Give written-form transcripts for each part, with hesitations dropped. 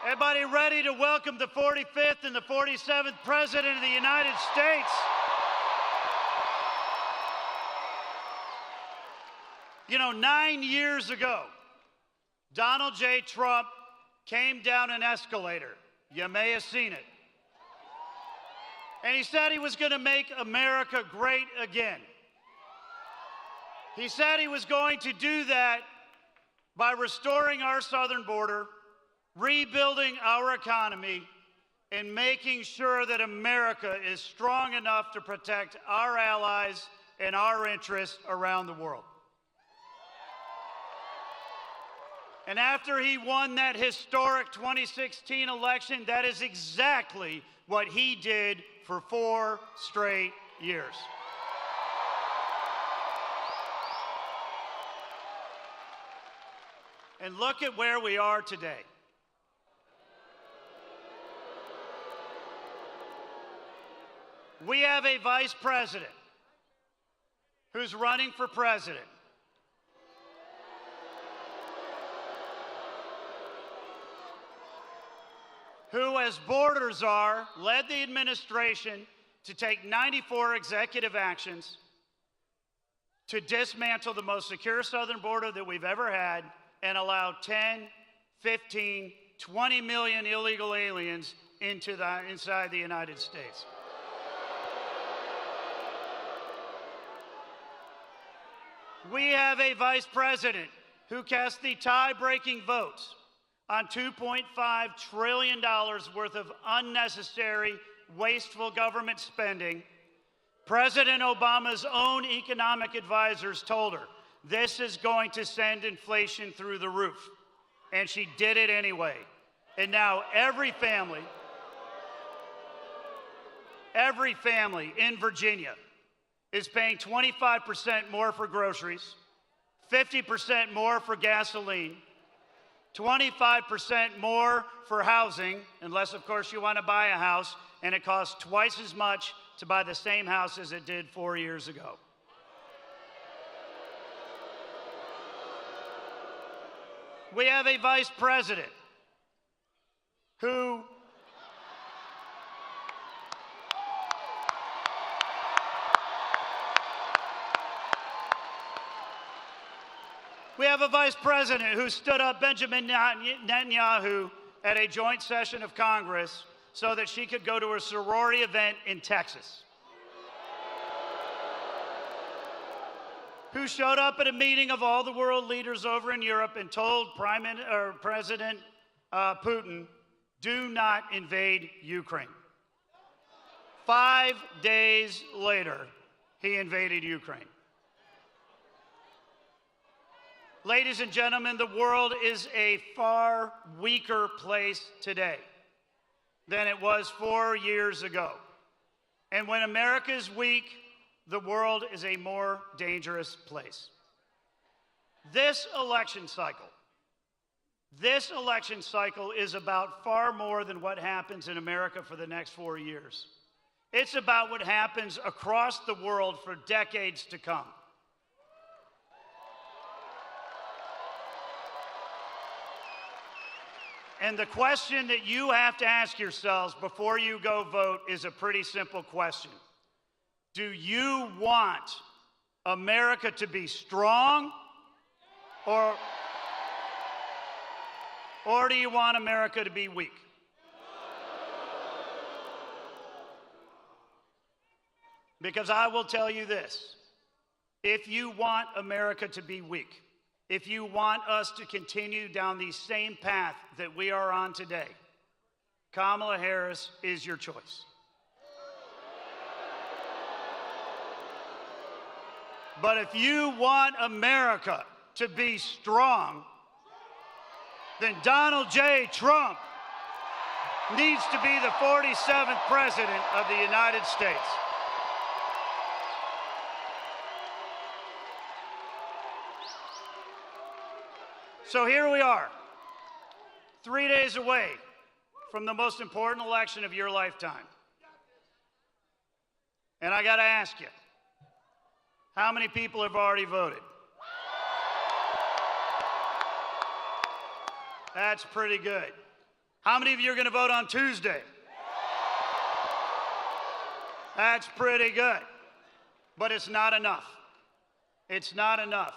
Everybody ready to welcome the 45th and the 47th President of the United States? You know, 9 years ago, Donald J. Trump came down an escalator. You may have seen it. And he said he was going to make America great again. He said he was going to do that by restoring our southern border, rebuilding our economy, and making sure that America is strong enough to protect our allies and our interests around the world. And after he won that historic 2016 election, that is exactly what he did for 4 straight years. And look at where we are today. We have a vice president who's running for president, who, as borders are, led the administration to take 94 executive actions to dismantle the most secure southern border that we've ever had and allow 10, 15, 20 million illegal aliens inside the United States. We have a vice president who cast the tie-breaking votes on $2.5 trillion worth of unnecessary, wasteful government spending. President Obama's own economic advisors told her this is going to send inflation through the roof. And she did it anyway. And now every family in Virginia is paying 25% more for groceries, 50% more for gasoline, 25% more for housing, unless, of course, you want to buy a house, and it costs twice as much to buy the same house as it did 4 years ago. We have a vice president who stood up Benjamin Netanyahu at a joint session of Congress so that she could go to a sorority event in Texas. Who showed up at a meeting of all the world leaders over in Europe and told President Putin, do not invade Ukraine. 5 days later, he invaded Ukraine. Ladies and gentlemen, the world is a far weaker place today than it was 4 years ago. And when America is weak, the world is a more dangerous place. This election cycle is about far more than what happens in America for the next 4 years. It's about what happens across the world for decades to come. And the question that you have to ask yourselves before you go vote is a pretty simple question. Do you want America to be strong, or do you want America to be weak? Because I will tell you this, if you want America to be weak, if you want us to continue down the same path that we are on today, Kamala Harris is your choice. But if you want America to be strong, then Donald J. Trump needs to be the 47th President of the United States. So here we are, 3 days away from the most important election of your lifetime. And I got to ask you, how many people have already voted? That's pretty good. How many of you are going to vote on Tuesday? That's pretty good. But it's not enough. It's not enough.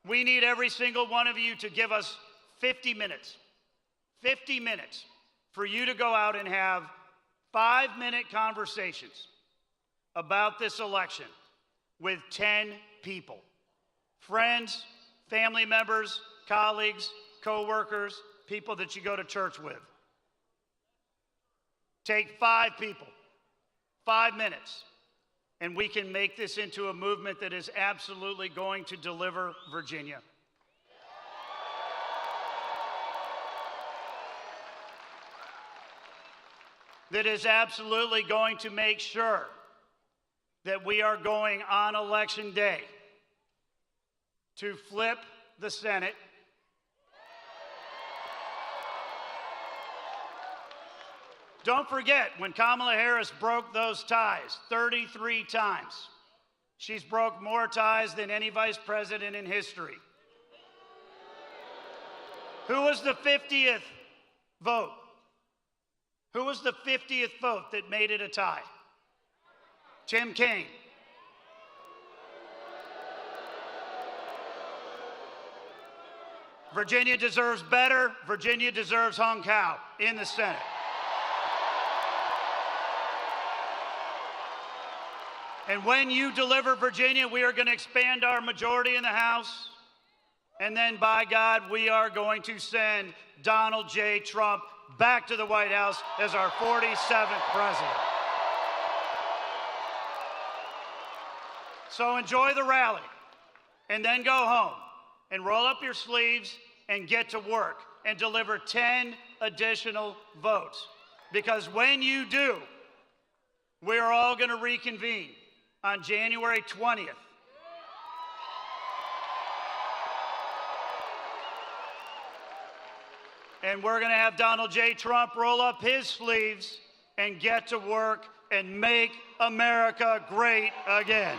We need every single one of you to give us 50 minutes. 50 minutes for you to go out and have 5-minute conversations about this election with 10 people. Friends, family members, colleagues, co-workers, people that you go to church with. Take 5 people, 5 minutes, and we can make this into a movement that is absolutely going to deliver Virginia. That is absolutely going to make sure that we are going on Election Day to flip the Senate, don't forget, when Kamala Harris broke those ties 33 times, she's broke more ties than any vice president in history. Who was the 50th vote? Who was the 50th vote that made it a tie? Tim Kaine. Virginia deserves better. Virginia deserves Hung Cao in the Senate. And when you deliver Virginia, we are going to expand our majority in the House. And then, by God, we are going to send Donald J. Trump back to the White House as our 47th president. So enjoy the rally, and then go home and roll up your sleeves and get to work and deliver 10 additional votes. Because when you do, we are all going to reconvene on January 20th. And we're going to have Donald J. Trump roll up his sleeves and get to work and make America great again.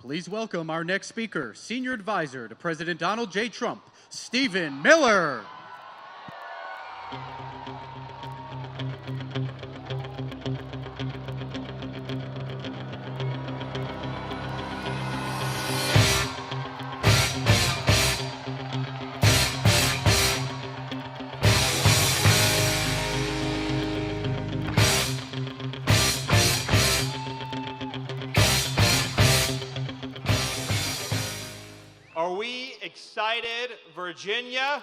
Please welcome our next speaker, Senior Advisor to President Donald J. Trump, Stephen Miller. Are we excited, Virginia?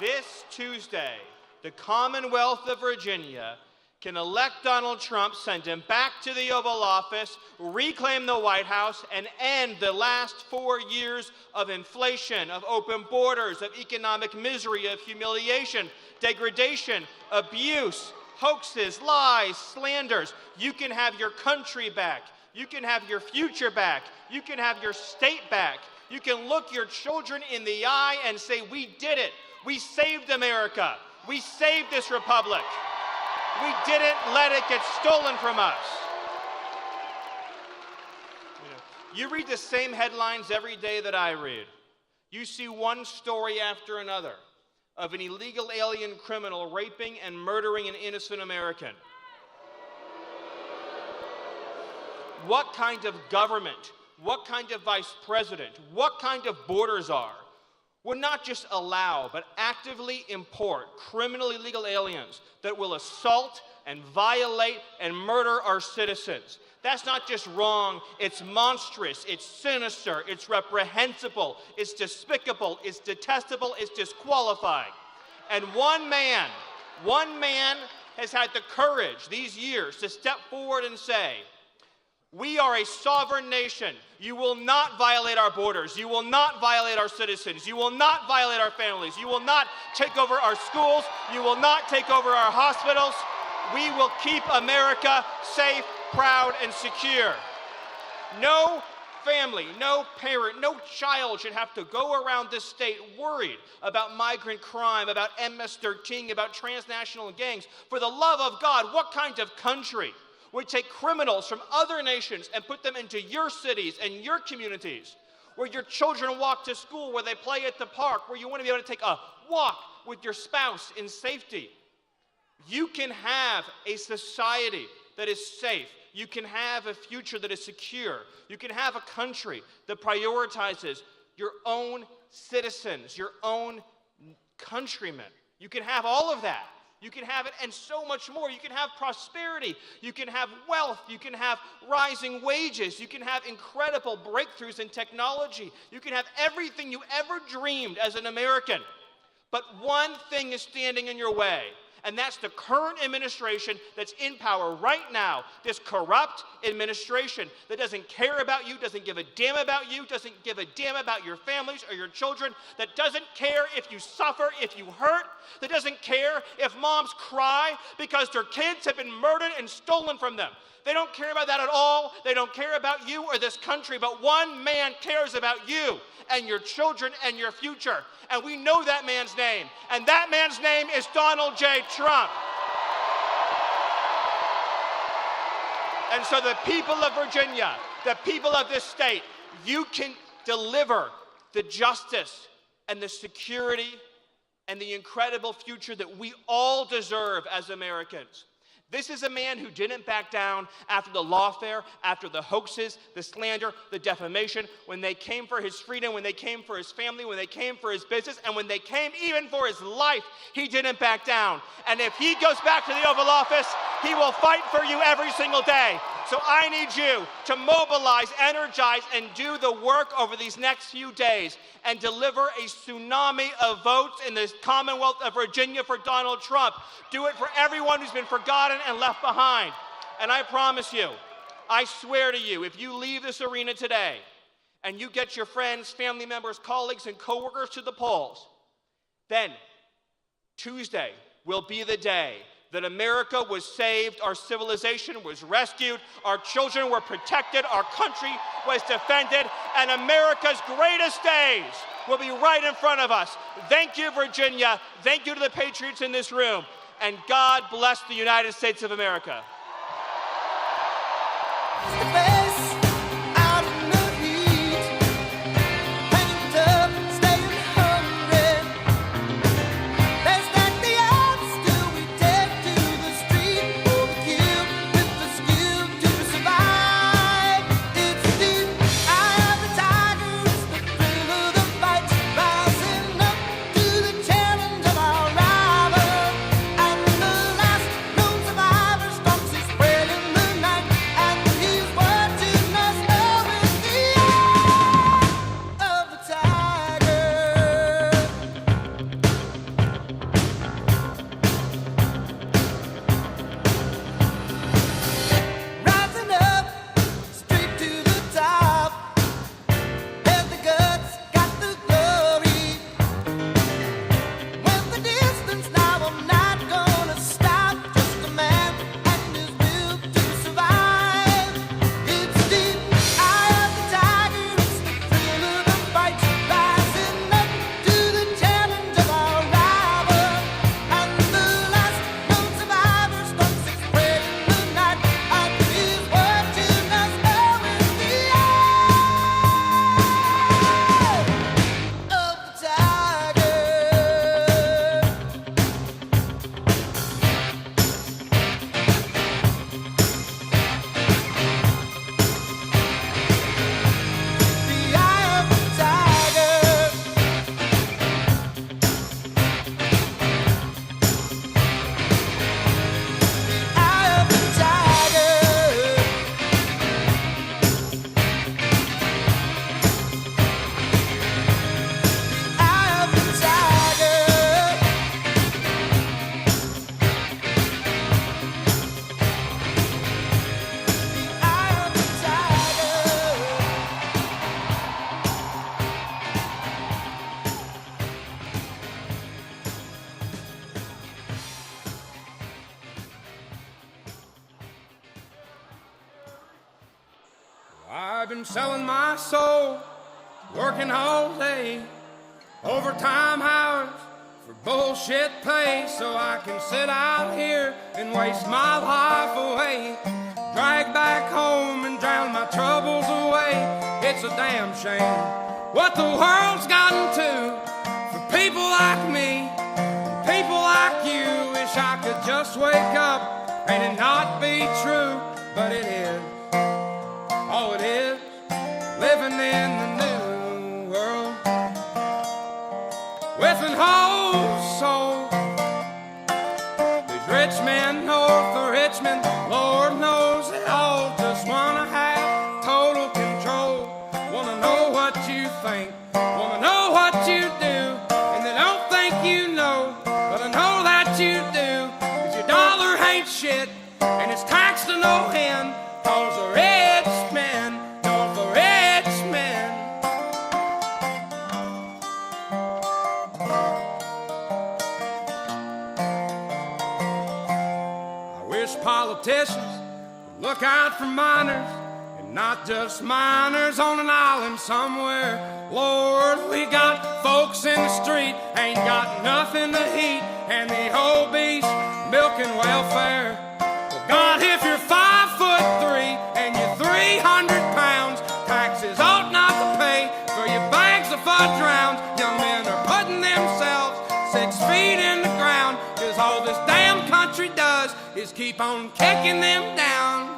This Tuesday, the Commonwealth of Virginia can elect Donald Trump, send him back to the Oval Office, reclaim the White House, and end the last 4 years of inflation, of open borders, of economic misery, of humiliation, degradation, abuse, hoaxes, lies, slanders. You can have your country back. You can have your future back. You can have your state back. You can look your children in the eye and say, we did it. We saved America. We saved this republic. We didn't let it get stolen from us. You read the same headlines every day that I read. You see one story after another of an illegal alien criminal raping and murdering an innocent American. What kind of government, what kind of vice president, what kind of border czar would not just allow but actively import criminal illegal aliens that will assault and violate and murder our citizens? That's not just wrong, it's monstrous, it's sinister, it's reprehensible, it's despicable, it's detestable, it's disqualifying. And one man has had the courage these years to step forward and say, we are a sovereign nation. You will not violate our borders. You will not violate our citizens. You will not violate our families. You will not take over our schools. You will not take over our hospitals. we will keep America safe, proud, and secure. No family, no parent, no child should have to go around this state worried about migrant crime, about MS-13, about transnational gangs. For the love of God, what kind of country would take criminals from other nations and put them into your cities and your communities, where your children walk to school, where they play at the park, where you want to be able to take a walk with your spouse in safety? You can have a society that is safe. You can have a future that is secure. You can have a country that prioritizes your own citizens, your own countrymen. You can have all of that. You can have it and so much more. You can have prosperity. You can have wealth. You can have rising wages. You can have incredible breakthroughs in technology. You can have everything you ever dreamed as an American. But one thing is standing in your way, and that's the current administration that's in power right now, this corrupt administration that doesn't care about you, doesn't give a damn about you, doesn't give a damn about your families or your children, that doesn't care if you suffer, if you hurt, that doesn't care if moms cry because their kids have been murdered and stolen from them. They don't care about that at all. They don't care about you or this country, but one man cares about you and your children and your future. And we know that man's name. And that man's name is Donald J. Trump. And so the people of Virginia, the people of this state, you can deliver the justice and the security and the incredible future that we all deserve as Americans. This is a man who didn't back down after the lawfare, after the hoaxes, the slander, the defamation, when they came for his freedom, when they came for his family, when they came for his business, and when they came even for his life, he didn't back down. And if he goes back to the Oval Office, he will fight for you every single day. So I need you to mobilize, energize, and do the work over these next few days and deliver a tsunami of votes in the Commonwealth of Virginia for Donald Trump. Do it for everyone who's been forgotten and left behind. And I promise you, I swear to you, if you leave this arena today and you get your friends, family members, colleagues, and coworkers to the polls, then Tuesday will be the day that America was saved, our civilization was rescued, our children were protected, our country was defended, and America's greatest days will be right in front of us. Thank you, Virginia. Thank you to the patriots in this room. And God bless the United States of America. I've been selling my soul, working all day, overtime hours for bullshit pay, so I can sit out here and waste my life away, drag back home and drown my troubles away. It's a damn shame what the world's gotten to for people like me, people like you. Wish I could just wake up and it not be true, but it is. Oh, it is living in the new world with an whole soul. These rich men north of Richmond, Lord knows they all just wanna have total control. Wanna know what you think, wanna know what you do, and they don't think you know, but I know that you do. 'Cause your dollar ain't shit, and it's taxed to no end. 'Cause the rich men, north of Richmond. I wish politicians would look out for miners, and not just miners on an island somewhere. Lord, we got folks in the street, ain't got nothing to eat, and the obese milking welfare. Well, God, if you're 5'3" and you're 300 pounds, taxes ought not to pay for your bags of fudge rounds. Young men are putting themselves 6 feet in the ground, 'cause all this damn country does is keep on kicking them down.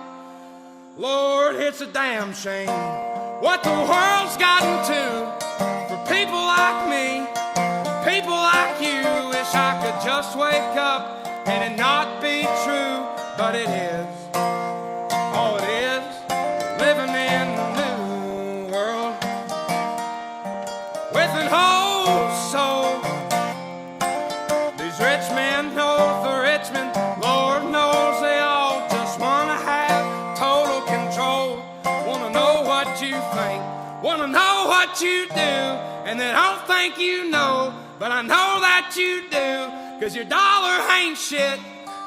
Lord, it's a damn shame what the world's gotten to for people like me, people like you. Wish I could just wake up and it not be true, but it is. Oh, it is living in the new world with an whole soul. These rich men north of Richmond, Lord knows they all just wanna have total control. Wanna know what you think, wanna know what you do, and they don't think you know, but I know that you do. 'Cause your dollar ain't shit,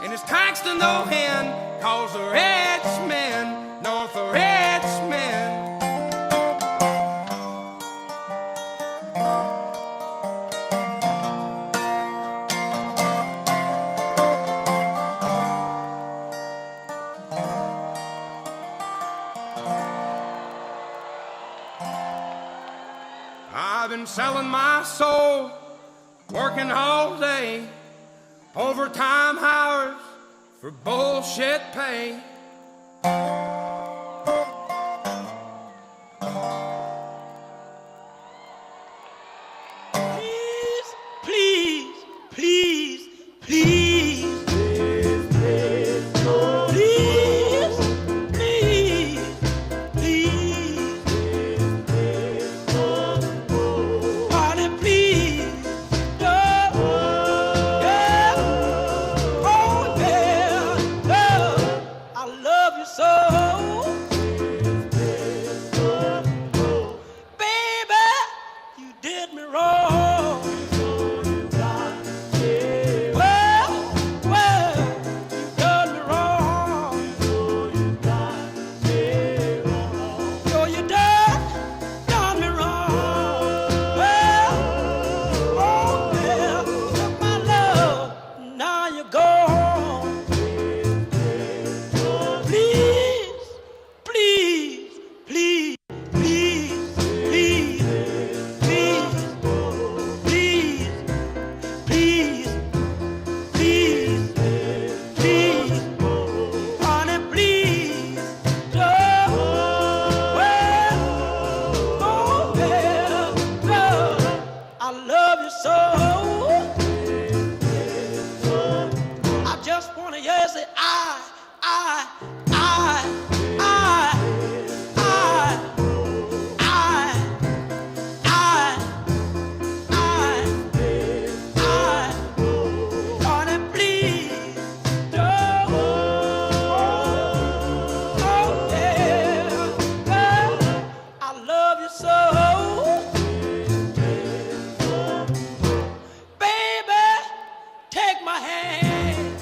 and it's taxed to no end. 'Cause the rich men, north of Richmond. I've been selling my soul, working all day, overtime hours for bullshit pay. Please, please, please, please, please, please, please, Honey, please, yeah, yeah, oh yeah, yeah, I love you so. Baby, you did me wrong. Well, you done me wrong. Oh, you done me wrong. Well, oh yeah, took my love, now you're gone. Please, please, please, please, please, please, please, please, please, please, honey, please, well, oh yeah, I love you so. I just wanna hear say I, I, I, I, I, honey, please, don't. Oh yeah, I love you so. Baby, take my hand.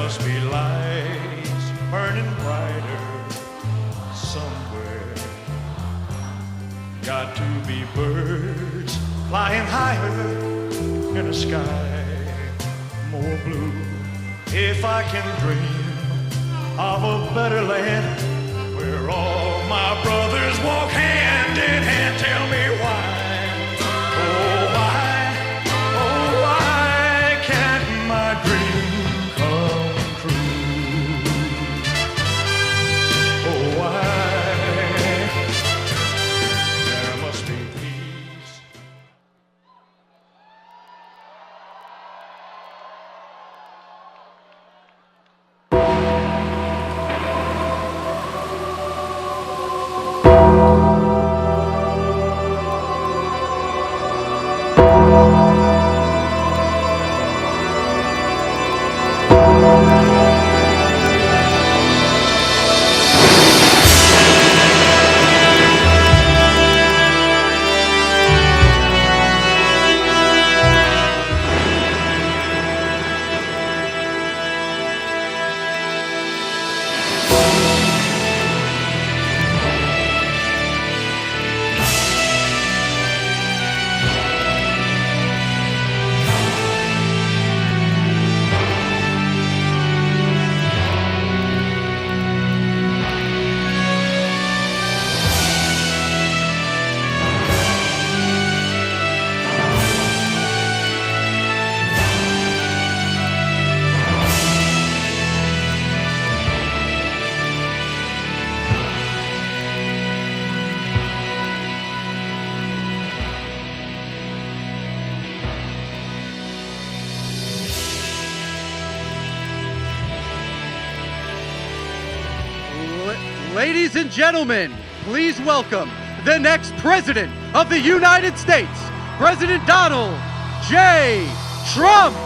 must be lights burning brighter somewhere. Got to be birds flying higher in a sky more blue. If I can dream of a better land where all my brothers walk hand in hand, tell me why. Oh why can't my dream come true? Oh why there must be peace. Ladies and gentlemen, please welcome the next President of the United States, President Donald J. Trump.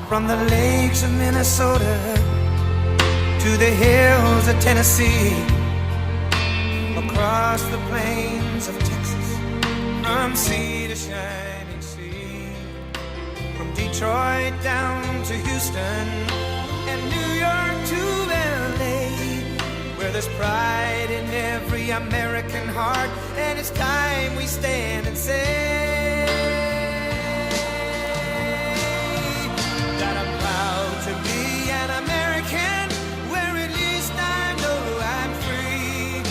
From the lakes of Minnesota to the hills of Tennessee, across the plains of Texas, from sea to shining sea, from Detroit down to Houston and New York to LA, where there's pride in every American heart, and it's time we stand and say that I'm proud to be an American, where at least I know I'm free.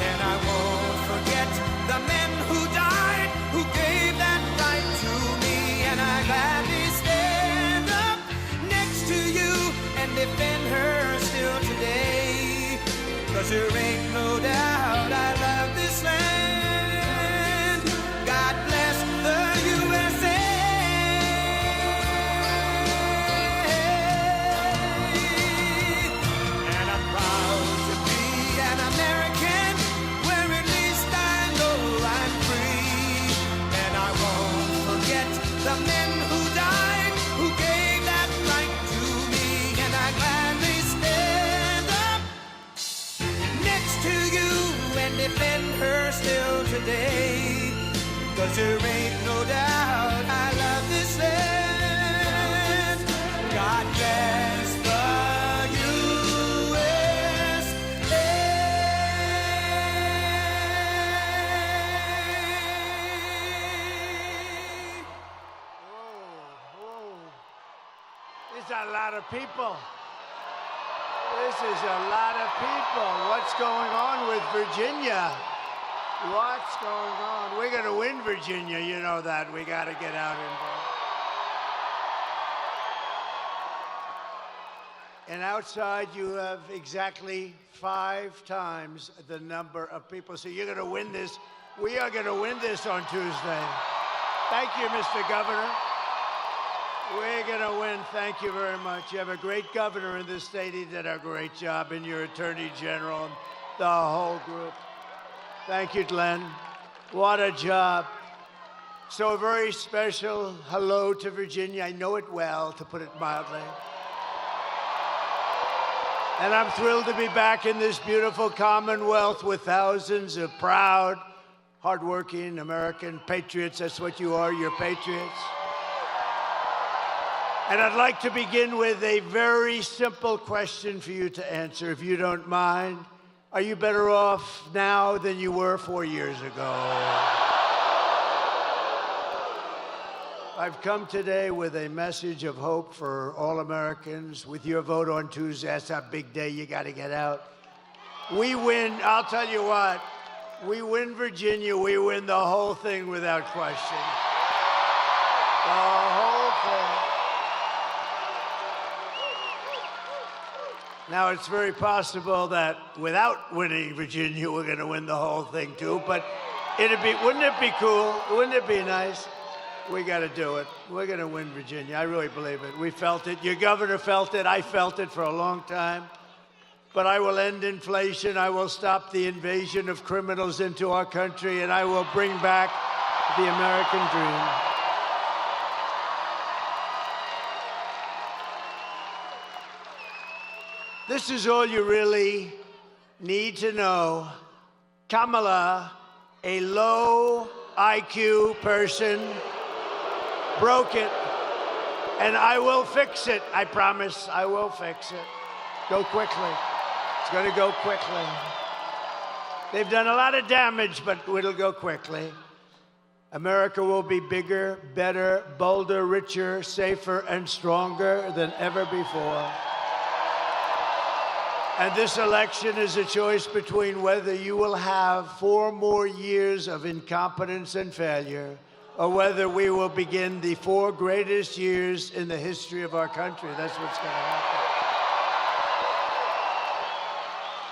And I won't forget the men who died, who gave that right to me. And I gladly stand up next to you and defend her still today, 'cause there ain't no doubt I love this land. God bless the USA. today. 'Cause there ain't no doubt I love this land. God bless the USA. It's a lot of people. This is a lot of people. What's going on with Virginia? What's going on? We're going to win Virginia. You know that. We got to get out and vote. And outside, you have exactly 5 times the number of people. So you're going to win this. We are going to win this on Tuesday. Thank you, Mr. Governor. We're going to win. Thank you very much. You have a great governor in this state. He did a great job, and your attorney general and the whole group. Thank you, Glenn. What a job. So a very special hello to Virginia. I know it well, to put it mildly. And I'm thrilled to be back in this beautiful Commonwealth with thousands of proud, hardworking American patriots. That's what you are. You're patriots. And I'd like to begin with a very simple question for you to answer, if you don't mind. Are you better off now than you were 4 years ago? I've come today with a message of hope for all Americans. With your vote on Tuesday, that's a big day. You got to get out. We win. I'll tell you what. We win Virginia. We win the whole thing without question. The whole thing. Now, it's very possible that without winning Virginia, we're going to win the whole thing, too. But wouldn't it be cool? Wouldn't it be nice? We got to do it. We're going to win Virginia. I really believe it. We felt it. Your governor felt it. I felt it for a long time. But I will end inflation. I will stop the invasion of criminals into our country, and I will bring back the American dream. This is all you really need to know. Kamala, a low IQ person, broke it, and I will fix it. I promise I will fix it. Go quickly. It's going to go quickly. They've done a lot of damage, but it'll go quickly. America will be bigger, better, bolder, richer, safer, and stronger than ever before. And this election is a choice between whether you will have 4 more years of incompetence and failure, or whether we will begin the 4 greatest years in the history of our country. That's what's going to happen.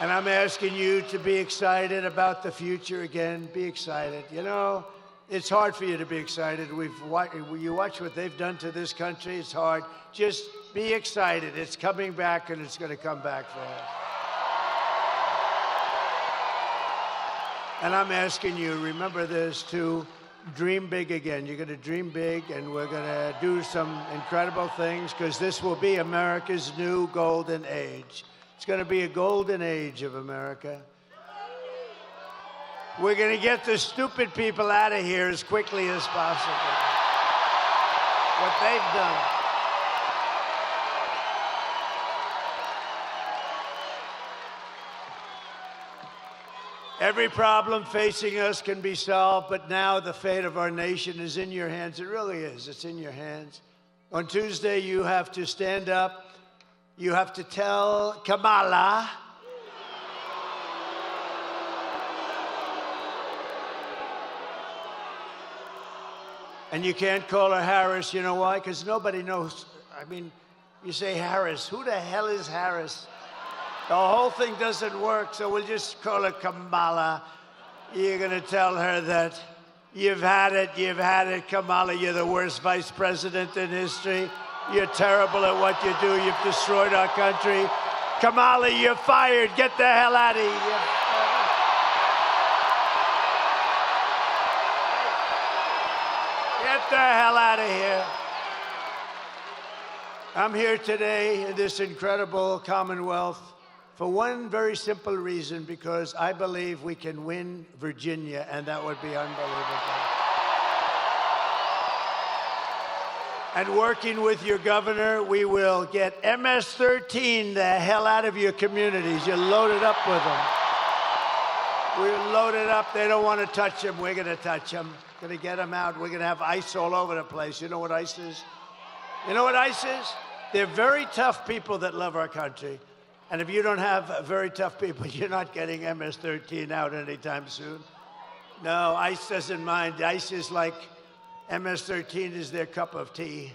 And I'm asking you to be excited about the future again. Be excited. You know, it's hard for you to be excited. You watch what they've done to this country. It's hard. Just be excited. It's coming back, and it's going to come back fast. And I'm asking you, remember this, to dream big again. You're going to dream big, and we're going to do some incredible things, because this will be America's new golden age. It's going to be a golden age of America. We're going to get the stupid people out of here as quickly as possible. What they've done. Every problem facing us can be solved, but now the fate of our nation is in your hands. It really is. It's in your hands. On Tuesday, you have to stand up. You have to tell Kamala and you can't call her Harris. You know why? Because nobody knows. I mean, you say Harris. Who the hell is Harris? The whole thing doesn't work, so we'll just call her Kamala. You're going to tell her that you've had it, Kamala. You're the worst vice president in history. You're terrible at what you do. You've destroyed our country. Kamala, you're fired. Get the hell out of here. Get the hell out of here. I'm here today in this incredible Commonwealth for one very simple reason, because I believe we can win Virginia, and that would be unbelievable. And working with your governor, we will get MS-13 the hell out of your communities. You're loaded up with them. We're loaded up. They don't want to touch them. We're going to touch them. Going to get them out. We're going to have ICE all over the place. You know what ICE is? You know what ICE is? They're very tough people that love our country. And if you don't have very tough people, you're not getting MS-13 out anytime soon. No, ICE doesn't mind. ICE is like MS-13 is their cup of tea.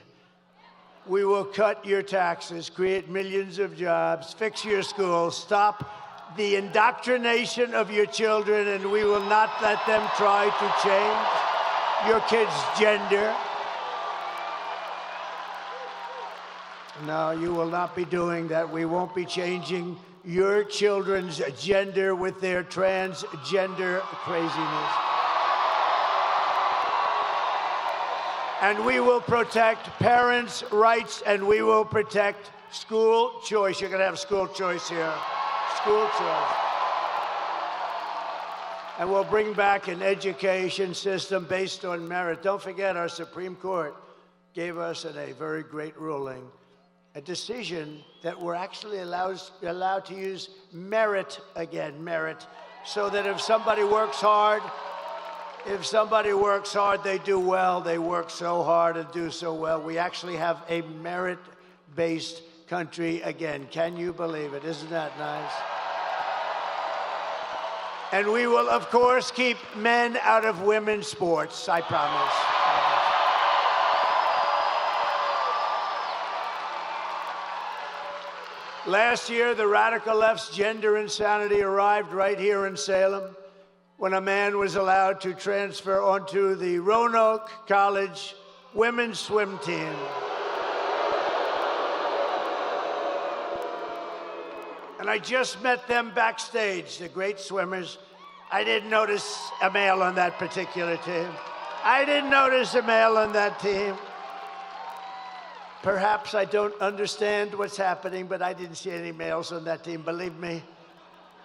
We will cut your taxes, create millions of jobs, fix your schools, stop the indoctrination of your children, and we will not let them try to change your kids' gender. No, you will not be doing that. We won't be changing your children's gender with their transgender craziness. And we will protect parents' rights, and we will protect school choice. You're going to have school choice here. School choice. And we'll bring back an education system based on merit. Don't forget, our Supreme Court gave us in a very great ruling a decision that we're actually allowed to use merit again, merit, so that if somebody works hard, they do well. They work so hard and do so well. We actually have a merit-based country again. Can you believe it? Isn't that nice? And we will, of course, keep men out of women's sports, I promise. Last year, the radical left's gender insanity arrived right here in Salem when a man was allowed to transfer onto the Roanoke College women's swim team. And I just met them backstage, the great swimmers. I didn't notice a male on that particular team. I didn't notice a male on that team. Perhaps I don't understand what's happening, but I didn't see any males on that team, believe me.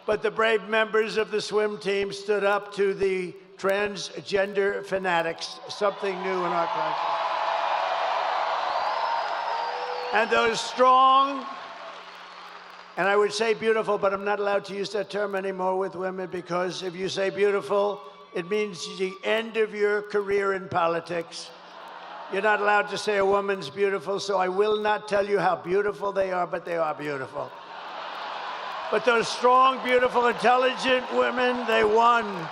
But the brave members of the swim team stood up to the transgender fanatics, something new in our country. And those strong, and I would say beautiful, but I'm not allowed to use that term anymore with women, because if you say beautiful, it means the end of your career in politics. You're not allowed to say a woman's beautiful, so I will not tell you how beautiful they are, but they are beautiful. But those strong, beautiful, intelligent women, they won.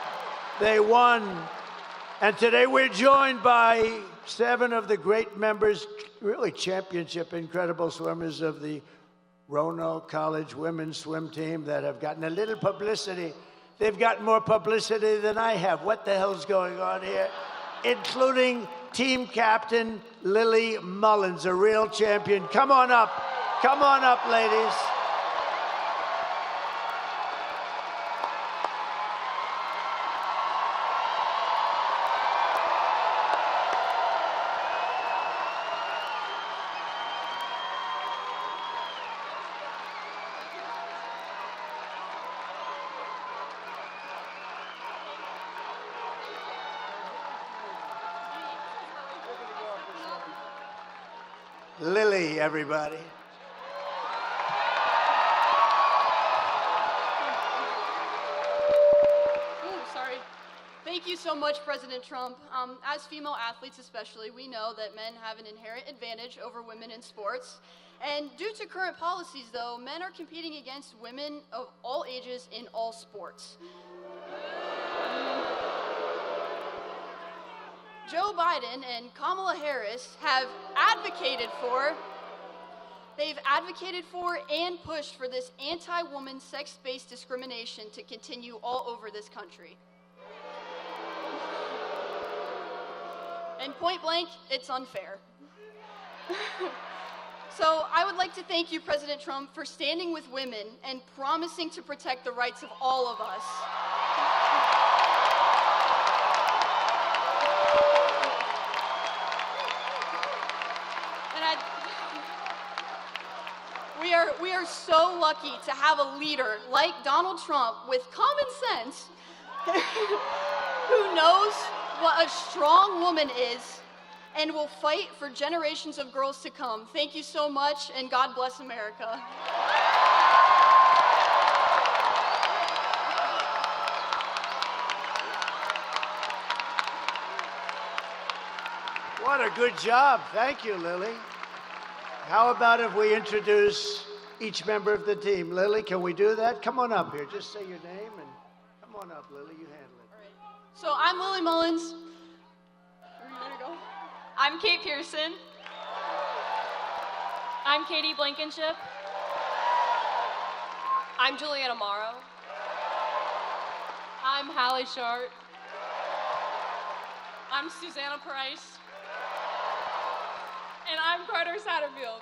They won. And today we're joined by 7 of the great members, really championship, incredible swimmers of the Roanoke College women's swim team that have gotten a little publicity. They've gotten more publicity than I have. What the hell's going on here? Including team captain Lily Mullins, a real champion. Come on up. Come on up, ladies. Lily, everybody. Sorry. Thank you so much, President Trump. As female athletes especially, we know that men have an inherent advantage over women in sports. And due to current policies, though, men are competing against women of all ages in all sports. Joe Biden and Kamala Harris have advocated for and pushed for this anti-woman sex-based discrimination to continue all over this country. And point blank, it's unfair. So I would like to thank you, President Trump, for standing with women and promising to protect the rights of all of us. are so lucky to have a leader like Donald Trump with common sense who knows what a strong woman is and will fight for generations of girls to come. Thank you so much, and God bless America. What a good job. Thank you, Lily. How about if we introduce each member of the team? Lily, can we do that? Come on up here. Just say your name and come on up, Lily. You handle it. All right. So I'm Lily Mullins. Where are you gonna go? I'm Kate Pearson. I'm Katie Blankenship. I'm Juliana Morrow. I'm Hallie Shart. I'm Susanna Price. And I'm Carter Satterfield.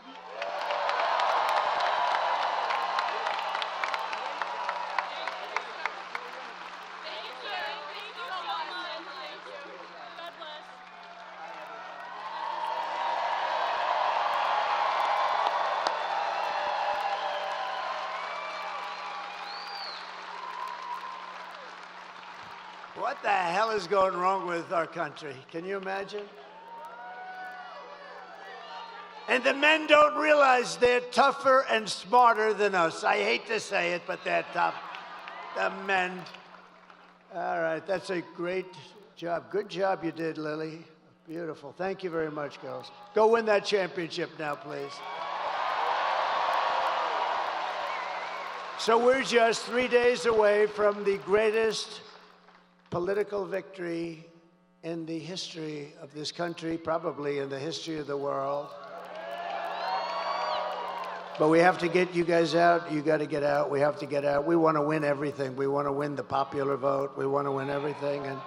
What the hell is going wrong with our country? Can you imagine? And the men don't realize they're tougher and smarter than us. I hate to say it, but they're tough. The men. All right, that's a great job. Good job you did, Lily. Beautiful. Thank you very much, girls. Go win that championship now, please. So we're just 3 days away from the greatest political victory in the history of this country, probably in the history of the world. But we have to get you guys out. You got to get out. We have to get out. We want to win everything. We want to win the popular vote. We want to win everything. And,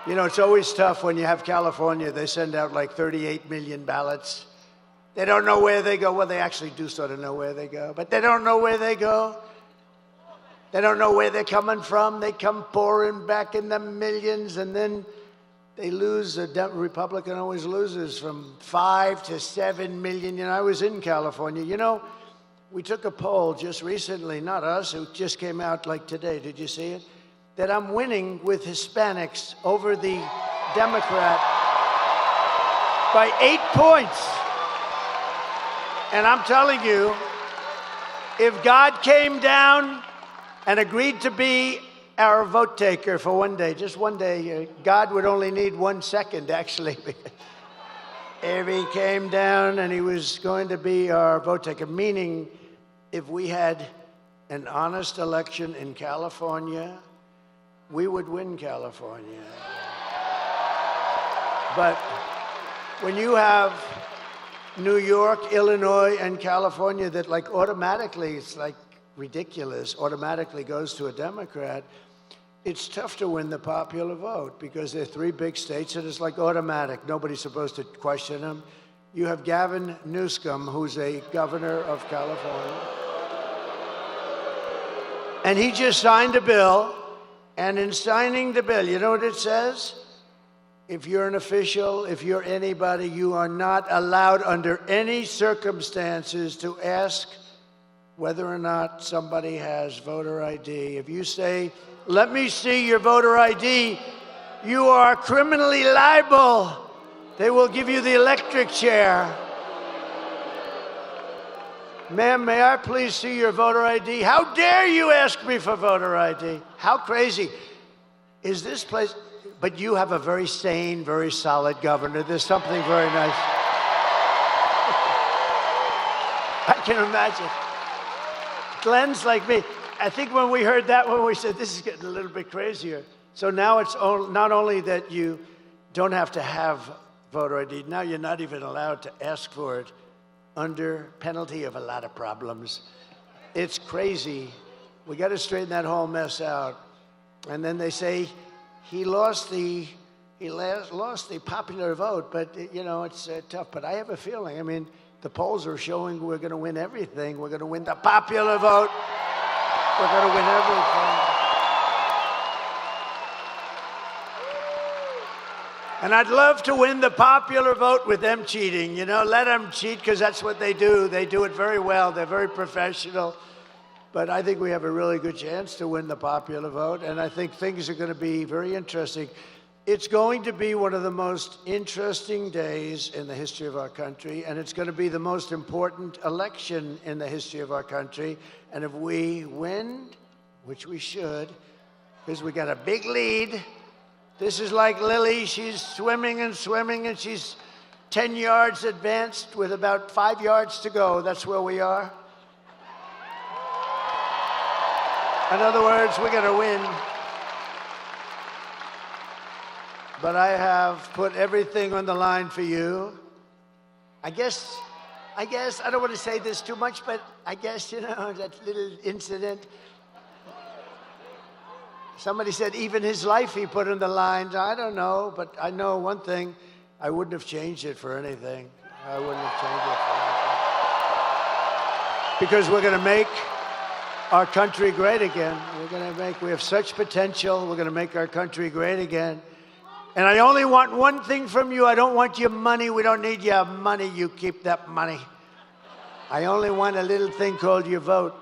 you know, it's always tough when you have California. They send out like 38 million ballots. They don't know where they go. Well, they actually do sort of know where they go, but they don't know where they go. They don't know where they're coming from. They come pouring back in the millions, and then they lose. A Republican always loses from 5 to 7 million. You know, I was in California. You know, we took a poll just recently, not us, it just came out like today. Did you see it? That I'm winning with Hispanics over the Democrat by 8 points. And I'm telling you, if God came down and agreed to be our vote taker for one day, just one day, God would only need 1 second, actually. If he came down and he was going to be our vote taker, meaning if we had an honest election in California, we would win California. But when you have New York, Illinois, and California that like automatically, it's like ridiculous, automatically goes to a Democrat, it's tough to win the popular vote because they're 3 big states and it's like automatic. Nobody's supposed to question them. You have Gavin Newsom, who's a governor of California. And he just signed a bill. And in signing the bill, you know what it says? If you're an official, if you're anybody, you are not allowed under any circumstances to ask whether or not somebody has voter ID. If you say, "Let me see your voter ID," you are criminally liable. They will give you the electric chair. Ma'am, may I please see your voter ID? How dare you ask me for voter ID? How crazy is this place? But you have a very sane, very solid governor. There's something very nice. I can imagine. Glenn's like me. I think when we heard that one, we said, this is getting a little bit crazier. So now it's not only that you don't have to have voter ID, now you're not even allowed to ask for it under penalty of a lot of problems. It's crazy. We got to straighten that whole mess out. And then they say he lost the popular vote, but you know, it's tough. But I have a feeling, I mean, the polls are showing we're going to win everything. We're going to win the popular vote. We're going to win everything. And I'd love to win the popular vote with them cheating. You know, let them cheat because that's what they do. They do it very well. They're very professional. But I think we have a really good chance to win the popular vote. And I think things are going to be very interesting. It's going to be one of the most interesting days in the history of our country. And it's going to be the most important election in the history of our country. And if we win, which we should, because we got a big lead. This is like Lily. She's swimming and swimming, and she's 10 yards advanced with about 5 yards to go. That's where we are. In other words, we're going to win. But I have put everything on the line for you. I guess, I don't want to say this too much, but I guess, you know, that little incident. Somebody said even his life he put on the line. I don't know, but I know one thing. I wouldn't have changed it for anything. I wouldn't have changed it for anything. Because we're going to make our country great again. We have such potential. We're going to make our country great again. And I only want one thing from you. I don't want your money. We don't need your money. You keep that money. I only want a little thing called your vote.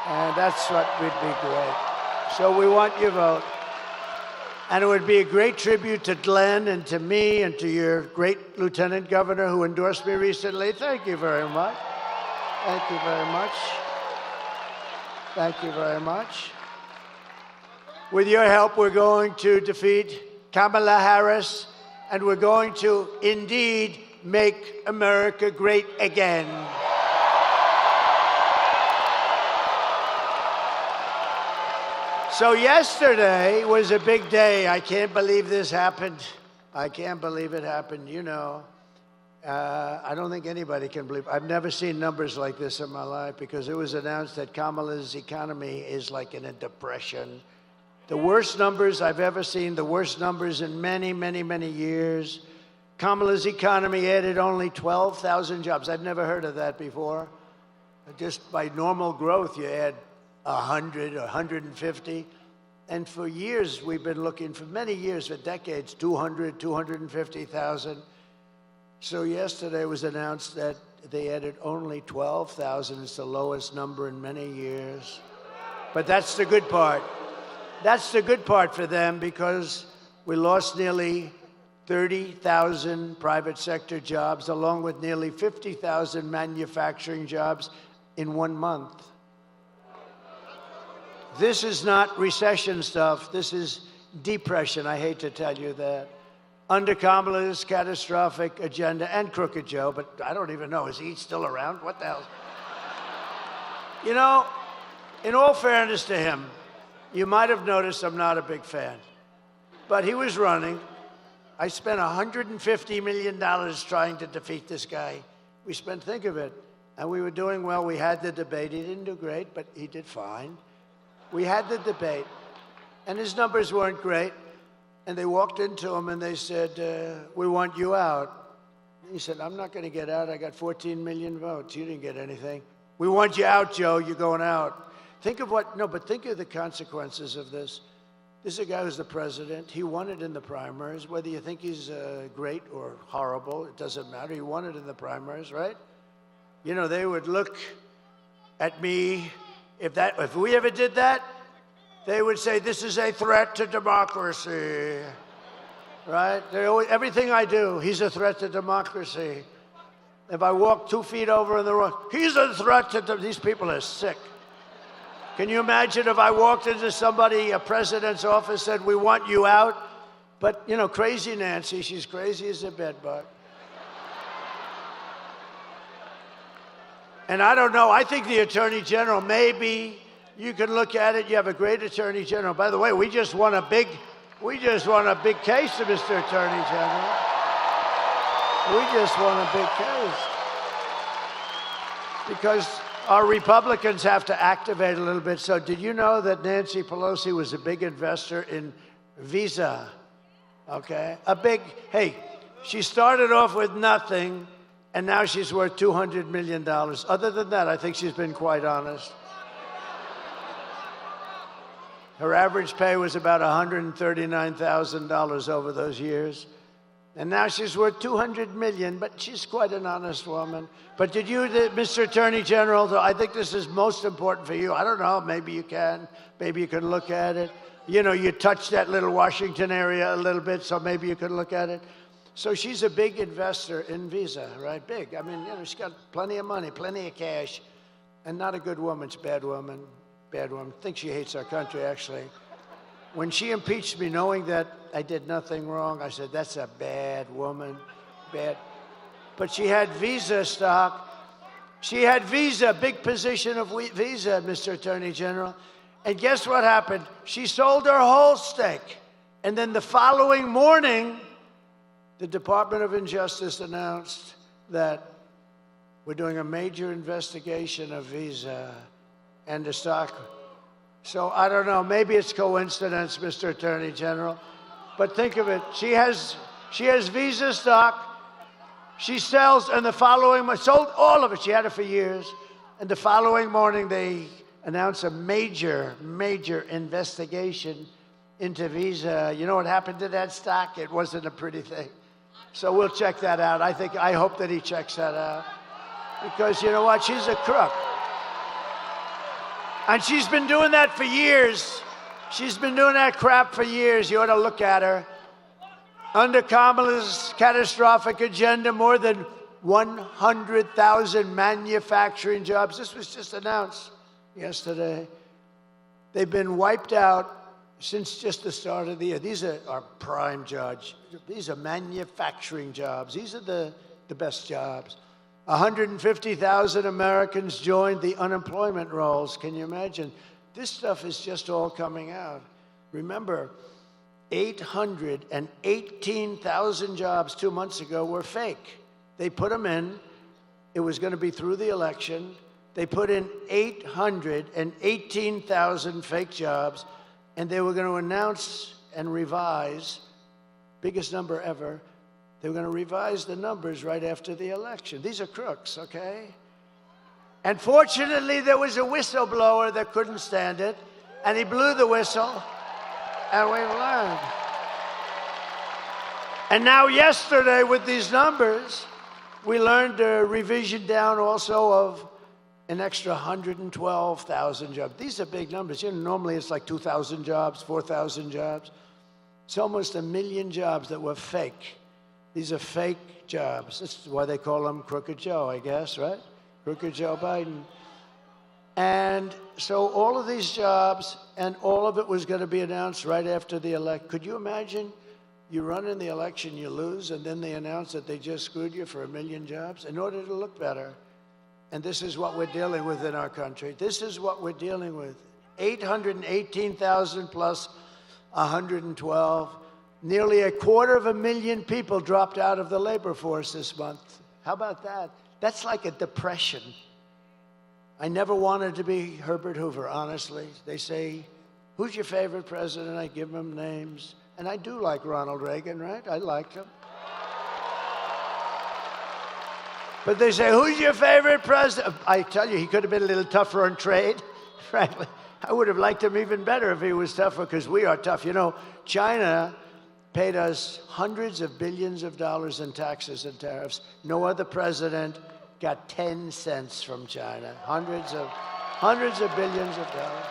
And that's what would be great. So we want your vote. And it would be a great tribute to Glenn and to me and to your great Lieutenant Governor who endorsed me recently. Thank you very much. Thank you very much. Thank you very much. With your help, we're going to defeat Kamala Harris, and we're going to indeed make America great again. So yesterday was a big day. I can't believe this happened. I can't believe it happened. You know, I don't think anybody can believe. I've never seen numbers like this in my life because it was announced that Kamala's economy is like in a depression. The worst numbers I've ever seen, the worst numbers in many, many, many years. Kamala's economy added only 12,000 jobs. I've never heard of that before. Just by normal growth, you add 100 or 150. And for years, we've been looking, for many years, for decades, 200, 250,000. So yesterday it was announced that they added only 12,000. It's the lowest number in many years. But that's the good part. That's the good part for them because we lost nearly 30,000 private sector jobs, along with nearly 50,000 manufacturing jobs in 1 month. This is not recession stuff. This is depression. I hate to tell you that. Under Kamala's catastrophic agenda, and Crooked Joe, but I don't even know, is he still around? What the hell? You know, in all fairness to him, you might have noticed I'm not a big fan. But he was running. I spent $150 million trying to defeat this guy. We spent, think of it, and we were doing well. We had the debate. He didn't do great, but he did fine. We had the debate, and his numbers weren't great. And they walked into him and they said, we want you out. He said, I'm not going to get out. I got 14 million votes. You didn't get anything. We want you out, Joe. You're going out. Think of think of the consequences of this. This is a guy who's the president. He won it in the primaries. Whether you think he's great or horrible, it doesn't matter. He won it in the primaries, right? You know, they would look at me. If we ever did that, they would say, this is a threat to democracy, right? Everything I do, he's a threat to democracy. If I walk 2 feet over in the road, he's a threat to these people are sick. Can you imagine if I walked into a president's office, said, we want you out? But, you know, crazy Nancy, she's crazy as a bedbug. And I don't know, I think the Attorney General, maybe you can look at it. You have a great Attorney General. By the way, we just won a big case, Mr. Attorney General. We just won a big case. Because our Republicans have to activate a little bit. So did you know that Nancy Pelosi was a big investor in Visa? Okay? She started off with nothing, and now she's worth $200 million. Other than that, I think she's been quite honest. Her average pay was about $139,000 over those years. And now she's worth $200 million, but she's quite an honest woman. But did you, Mr. Attorney General, I think this is most important for you. I don't know, maybe you can look at it. You know, you touched that little Washington area a little bit, so maybe you could look at it. So she's a big investor in Visa, right? Big. I mean, you know, she's got plenty of money, plenty of cash, and not a good woman. She's a bad woman. Bad woman. I think she hates our country, actually. When she impeached me, knowing that I did nothing wrong, I said, that's a bad woman, bad. But she had Visa stock. She had Visa, big position of Visa, Mr. Attorney General. And guess what happened? She sold her whole stake. And then the following morning, the Department of Justice announced that we're doing a major investigation of Visa and the stock. So I don't know, maybe it's coincidence, Mr. Attorney General, but think of it. She has Visa stock. She sells, and the following, sold all of it. She had it for years. And the following morning, they announced a major investigation into Visa. You know what happened to that stock? It wasn't a pretty thing. So we'll check that out. I hope that he checks that out. Because you know what? She's a crook. And she's been doing that for years. She's been doing that crap for years. You ought to look at her. Under Kamala's catastrophic agenda, more than 100,000 manufacturing jobs. This was just announced yesterday. They've been wiped out since just the start of the year. These are our prime jobs. These are manufacturing jobs. These are the best jobs. 150,000 Americans joined the unemployment rolls. Can you imagine? This stuff is just all coming out. Remember, 818,000 jobs 2 months ago were fake. They put them in. It was going to be through the election. They put in 818,000 fake jobs, and they were going to announce and revise, biggest number ever. They were going to revise the numbers right after the election. These are crooks, okay? And fortunately, there was a whistleblower that couldn't stand it, and he blew the whistle, and we've learned. And now yesterday, with these numbers, we learned a revision down also of an extra 112,000 jobs. These are big numbers. You know, normally it's like 2,000 jobs, 4,000 jobs. It's almost 1 million jobs that were fake. These are fake jobs. That's why they call him Crooked Joe, I guess, right? Crooked Joe Biden. And so all of these jobs, and all of it was going to be announced right after the election. Could you imagine? You run in the election, you lose, and then they announce that they just screwed you for 1 million jobs in order to look better. And this is what we're dealing with in our country. This is what we're dealing with. 818,000 plus 112. Nearly 250,000 people dropped out of the labor force this month. How about that? That's like a depression. I never wanted to be Herbert Hoover, honestly. They say, who's your favorite president? I give them names. And I do like Ronald Reagan, right? I liked him. But they say, who's your favorite president? I tell you, he could have been a little tougher on trade, frankly. I would have liked him even better if he was tougher, because we are tough. You know, China paid us hundreds of billions of dollars in taxes and tariffs. No other president got 10 cents from China. Hundreds of billions of dollars.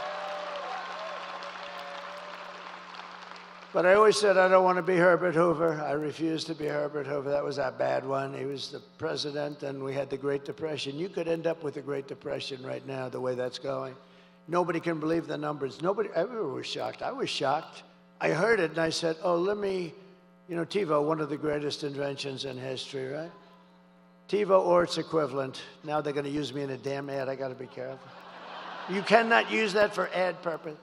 But I always said I don't want to be Herbert Hoover. I refused to be Herbert Hoover. That was a bad one. He was the president, and we had the Great Depression. You could end up with the Great Depression right now, the way that's going. Nobody can believe the numbers. Everyone was shocked. I was shocked. I heard it, and I said, oh, you know, TiVo, one of the greatest inventions in history, right? TiVo or its equivalent. Now they're going to use me in a damn ad. I got to be careful. You cannot use that for ad purpose.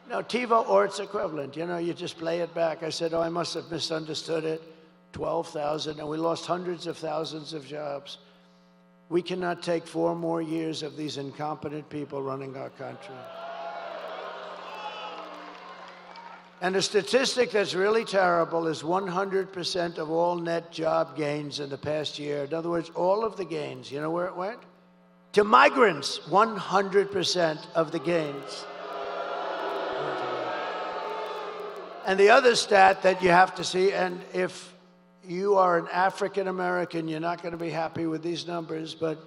No, TiVo or its equivalent. You know, you just play it back. I said, oh, I must have misunderstood it. 12,000, and we lost hundreds of thousands of jobs. We cannot take 4 more years of these incompetent people running our country. And a statistic that's really terrible is 100% of all net job gains in the past year. In other words, all of the gains, you know where it went? To migrants, 100% of the gains. And the other stat that you have to see, and if you are an African American, you're not going to be happy with these numbers, but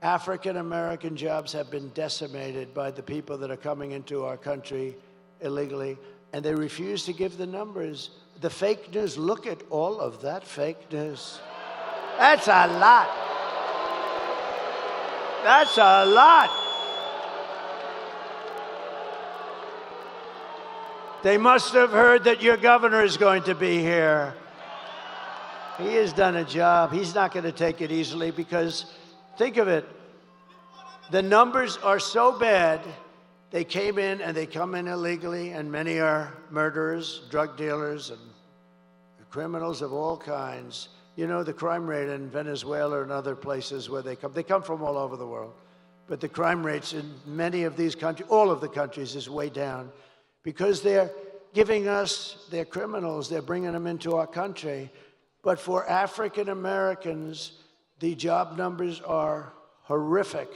African American jobs have been decimated by the people that are coming into our country illegally, and they refuse to give the numbers. The fake news, look at all of that fake news. That's a lot. That's a lot. They must have heard that your governor is going to be here. He has done a job. He's not going to take it easily because, think of it, the numbers are so bad. They came in and they come in illegally, and many are murderers, drug dealers, and criminals of all kinds. You know, the crime rate in Venezuela and other places where they come from all over the world. But the crime rates in many of these countries, all of the countries, is way down because they're giving us their criminals, they're bringing them into our country. But for African Americans, the job numbers are horrific,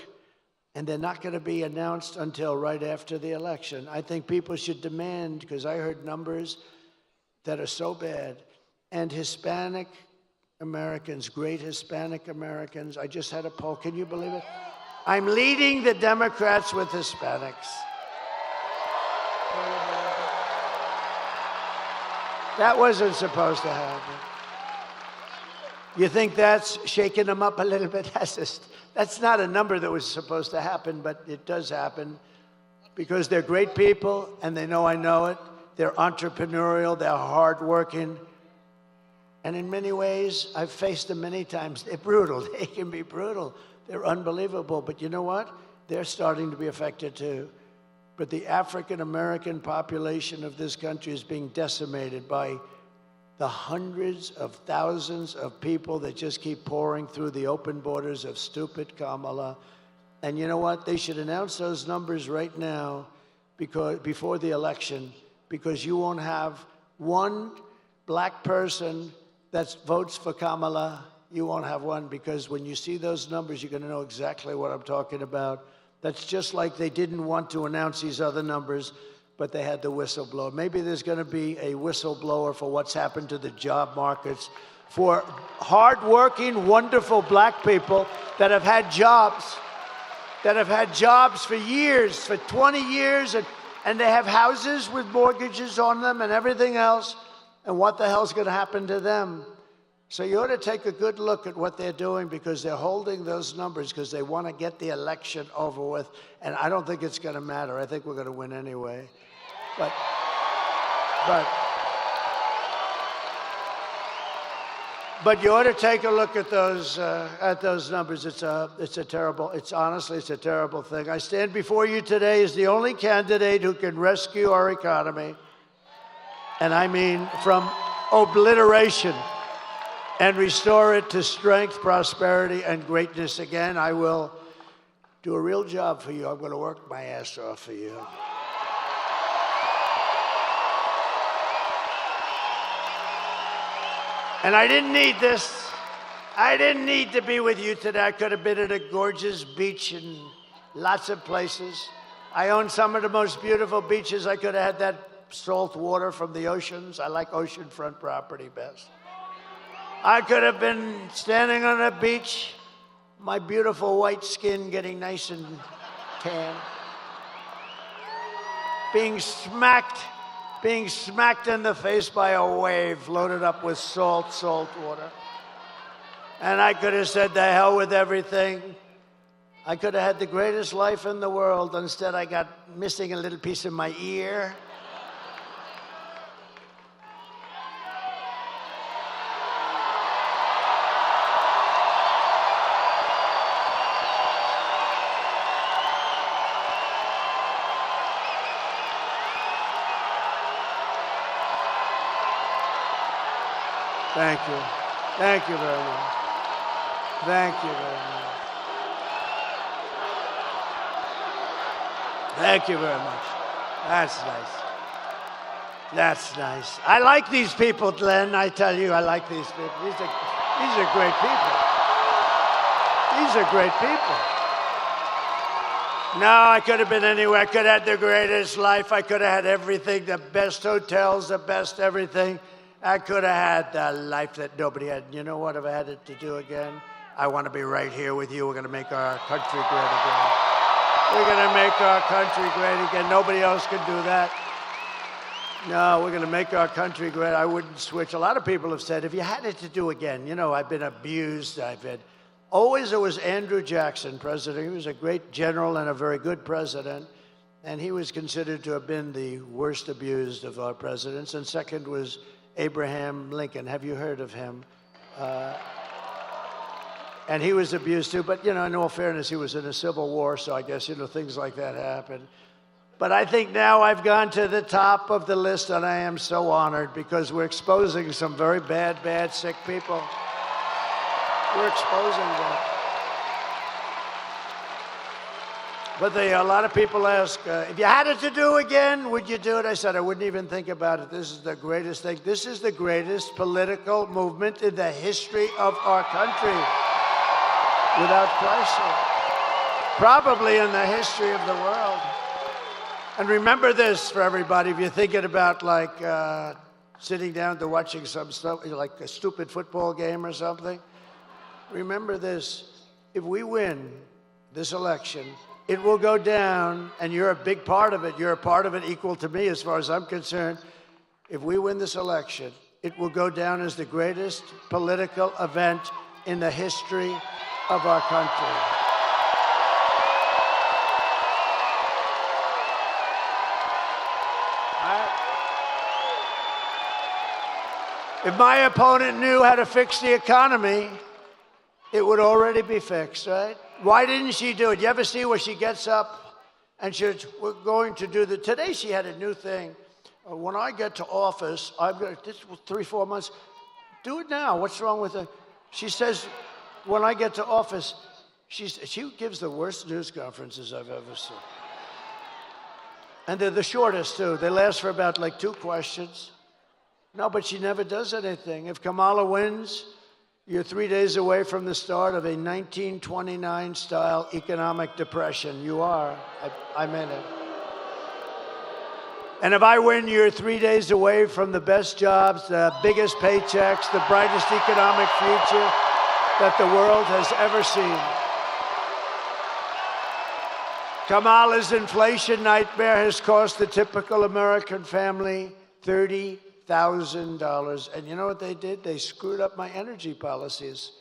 and they're not going to be announced until right after the election. I think people should demand, because I heard numbers that are so bad, and Hispanic Americans, great Hispanic Americans, I just had a poll, can you believe it? I'm leading the Democrats with Hispanics. That wasn't supposed to happen. You think that's shaking them up a little bit? That's not a number that was supposed to happen, but it does happen because they're great people and they know I know it. They're entrepreneurial, they're hardworking. And in many ways, I've faced them many times. They're brutal. They can be brutal. They're unbelievable. But you know what? They're starting to be affected too. But the African American population of this country is being decimated by the hundreds of thousands of people that just keep pouring through the open borders of stupid Kamala. And you know what? They should announce those numbers right now before the election, because you won't have one black person that votes for Kamala. You won't have one, because when you see those numbers, you're going to know exactly what I'm talking about. That's just like they didn't want to announce these other numbers, but they had the whistleblower. Maybe there's going to be a whistleblower for what's happened to the job markets for hardworking, wonderful black people that have had jobs, for years, for 20 years, and they have houses with mortgages on them and everything else. And what the hell's going to happen to them? So you ought to take a good look at what they're doing, because they're holding those numbers because they want to get the election over with. And I don't think it's going to matter. I think we're going to win anyway. But you ought to take a look at those numbers. It's honestly a terrible thing. I stand before you today as the only candidate who can rescue our economy. And I mean from obliteration, and restore it to strength, prosperity, and greatness again. I will do a real job for you. I'm going to work my ass off for you. And I didn't need this. I didn't need to be with you today. I could have been at a gorgeous beach in lots of places. I own some of the most beautiful beaches. I could have had that salt water from the oceans. I like oceanfront property best. I could have been standing on a beach, my beautiful white skin getting nice and tan, being smacked in the face by a wave loaded up with salt water. And I could have said, the hell with everything. I could have had the greatest life in the world. Instead, I got missing a little piece of my ear. Thank you. Thank you very much. Thank you very much. Thank you very much. That's nice. That's nice. I like these people, Glenn. I tell you, I like these people. These are great people. These are great people. No, I could have been anywhere. I could have had the greatest life. I could have had everything, the best hotels, the best everything. I could have had the life that nobody had. You know what? If I had it to do again, I want to be right here with you. We're going to make our country great again. We're going to make our country great again. Nobody else can do that. No, we're going to make our country great. I wouldn't switch. A lot of people have said, if you had it to do again, you know, I've been abused. Always it was Andrew Jackson, president. He was a great general and a very good president. And he was considered to have been the worst abused of our presidents. And second was Abraham Lincoln. Have you heard of him? And he was abused too. But, you know, in all fairness, he was in a civil war. So I guess, you know, things like that happen. But I think now I've gone to the top of the list, and I am so honored because we're exposing some very bad, sick people. We're exposing them. But a lot of people ask, if you had it to do again, would you do it? I said, I wouldn't even think about it. This is the greatest thing. This is the greatest political movement in the history of our country, without question. Probably in the history of the world. And remember this for everybody, if you're thinking about like sitting down to watching some stuff, like a stupid football game or something, remember this, if we win this election, it will go down, and you're a big part of it. You're a part of it equal to me as far as I'm concerned. If we win this election, it will go down as the greatest political event in the history of our country. If my opponent knew how to fix the economy, it would already be fixed, right? Why didn't she do it? You ever see where she gets up and she says, we're going to do today she had a new thing. When I get to office, I'm going to, this was 3-4 months, do it now. What's wrong with it? She says, when I get to office, she gives the worst news conferences I've ever seen. And they're the shortest, too. They last for about like 2 questions. No, but she never does anything. If Kamala wins, you're 3 days away from the start of a 1929-style economic depression. You are. I meant it. And if I win, you're 3 days away from the best jobs, the biggest paychecks, the brightest economic future that the world has ever seen. Kamala's inflation nightmare has cost the typical American family $30,000. And you know what they did? They screwed up my energy policies.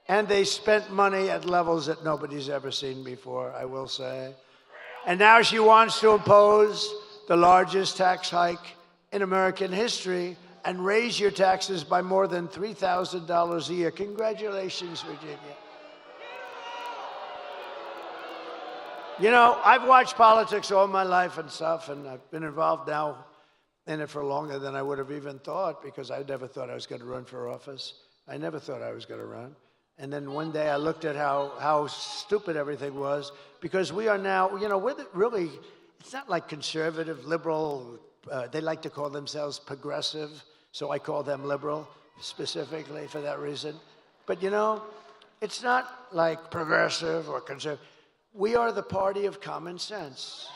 And they spent money at levels that nobody's ever seen before, I will say. And now she wants to impose the largest tax hike in American history and raise your taxes by more than $3,000 a year. Congratulations, Virginia. You know, I've watched politics all my life and stuff, and I've been involved now in it for longer than I would have even thought, because I never thought I was going to run for office. I never thought I was going to run. And then one day I looked at how stupid everything was, because we are now, you know, really, it's not like conservative, liberal. They like to call themselves progressive, so I call them liberal specifically for that reason. But, you know, it's not like progressive or conservative. We are the party of common sense,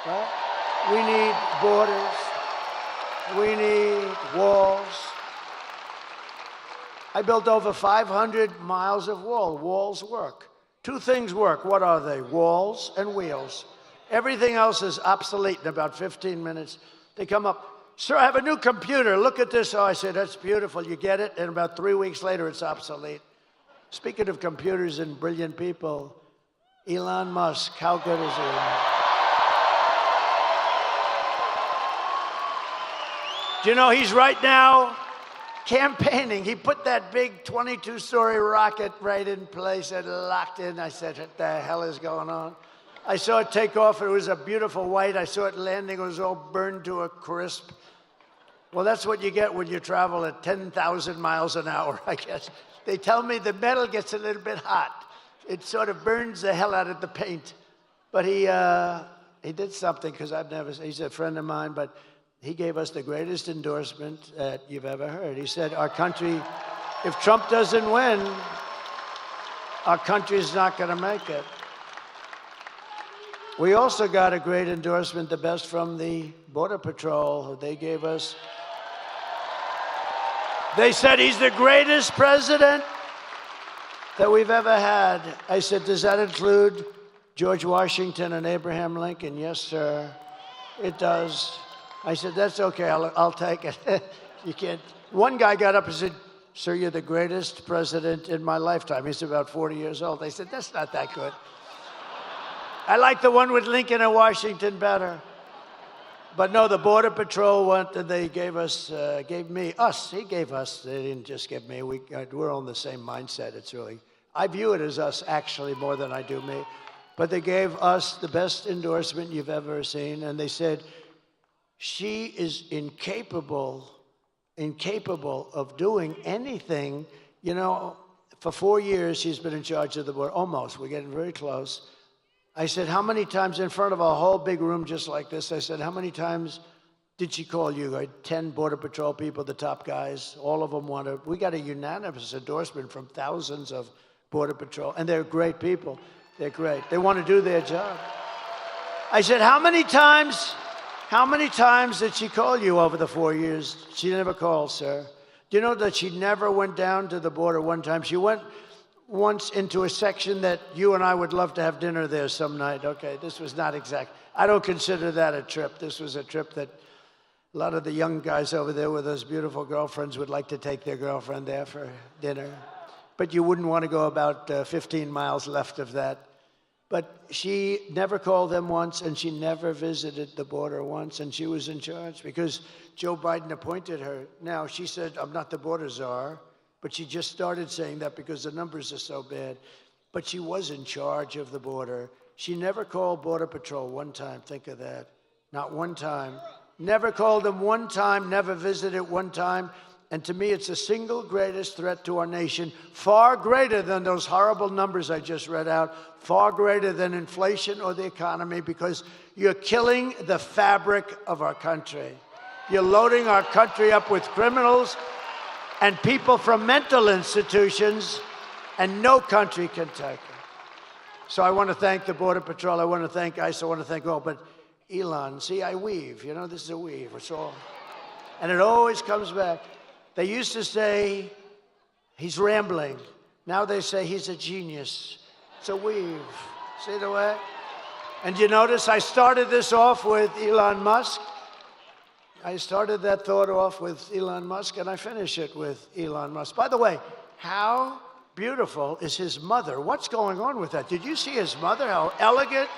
right? We need borders. We need walls. I built over 500 miles of wall. Walls work. 2 things work. What are they? Walls and wheels. Everything else is obsolete in about 15 minutes. They come up, sir, I have a new computer. Look at this. Oh, I say, that's beautiful. You get it? And about 3 weeks later, it's obsolete. Speaking of computers and brilliant people, Elon Musk, how good is he? Do you know he's right now campaigning? He put that big 22-story rocket right in place and locked in. I said, what the hell is going on? I saw it take off. It was a beautiful white. I saw it landing. It was all burned to a crisp. Well, that's what you get when you travel at 10,000 miles an hour, I guess. They tell me the metal gets a little bit hot. It sort of burns the hell out of the paint. But he did something, because he's a friend of mine, but he gave us the greatest endorsement that you've ever heard. He said, our country, if Trump doesn't win, our country's not going to make it. We also got a great endorsement, the best from the Border Patrol. They gave us, they said he's the greatest president that we've ever had. I said, does that include George Washington and Abraham Lincoln? Yes, sir, it does. I said, that's okay, I'll take it. You can't. One guy got up and said, sir, you're the greatest president in my lifetime. He's about 40 years old. I said, that's not that good. I like the one with Lincoln and Washington better. But no, the Border Patrol went and they gave us, gave me, us, he gave us, they didn't just give me, we're on the same mindset. It's really, I view it as us actually more than I do me. But they gave us the best endorsement you've ever seen. And they said, she is incapable of doing anything. You know, for 4 years, she's been in charge of the border, almost, we're getting very close. I said, how many times in front of a whole big room just like this, I said, how many times did she call you? 10 Border Patrol people, the top guys, all of them wanted, we got a unanimous endorsement from thousands of Border Patrol, and they're great people. They're great. They want to do their job. I said, how many times did she call you over the 4 years? She never called, sir. Do you know that she never went down to the border one time? She went once into a section that you and I would love to have dinner there some night. Okay, this was not exact. I don't consider that a trip. This was a trip that a lot of the young guys over there with those beautiful girlfriends would like to take their girlfriend there for dinner. But you wouldn't want to go about 15 miles left of that. But she never called them once, and she never visited the border once, and she was in charge because Joe Biden appointed her. Now, she said, I'm not the border czar, but she just started saying that because the numbers are so bad. But she was in charge of the border. She never called Border Patrol one time. Think of that. Not one time. Never called them one time, never visited one time. And to me, it's the single greatest threat to our nation, far greater than those horrible numbers I just read out, far greater than inflation or the economy, because you're killing the fabric of our country. You're loading our country up with criminals and people from mental institutions, and no country can take it. So I want to thank the Border Patrol. I want to thank ICE. I want to thank all. But Elon, see, I weave. You know, this is a weave. It's all. And it always comes back. They used to say he's rambling. Now they say he's a genius. It's a weave. See the way? And you notice I started this off with Elon Musk. I started that thought off with Elon Musk, and I finish it with Elon Musk. By the way, how beautiful is his mother? What's going on with that? Did you see his mother? How elegant?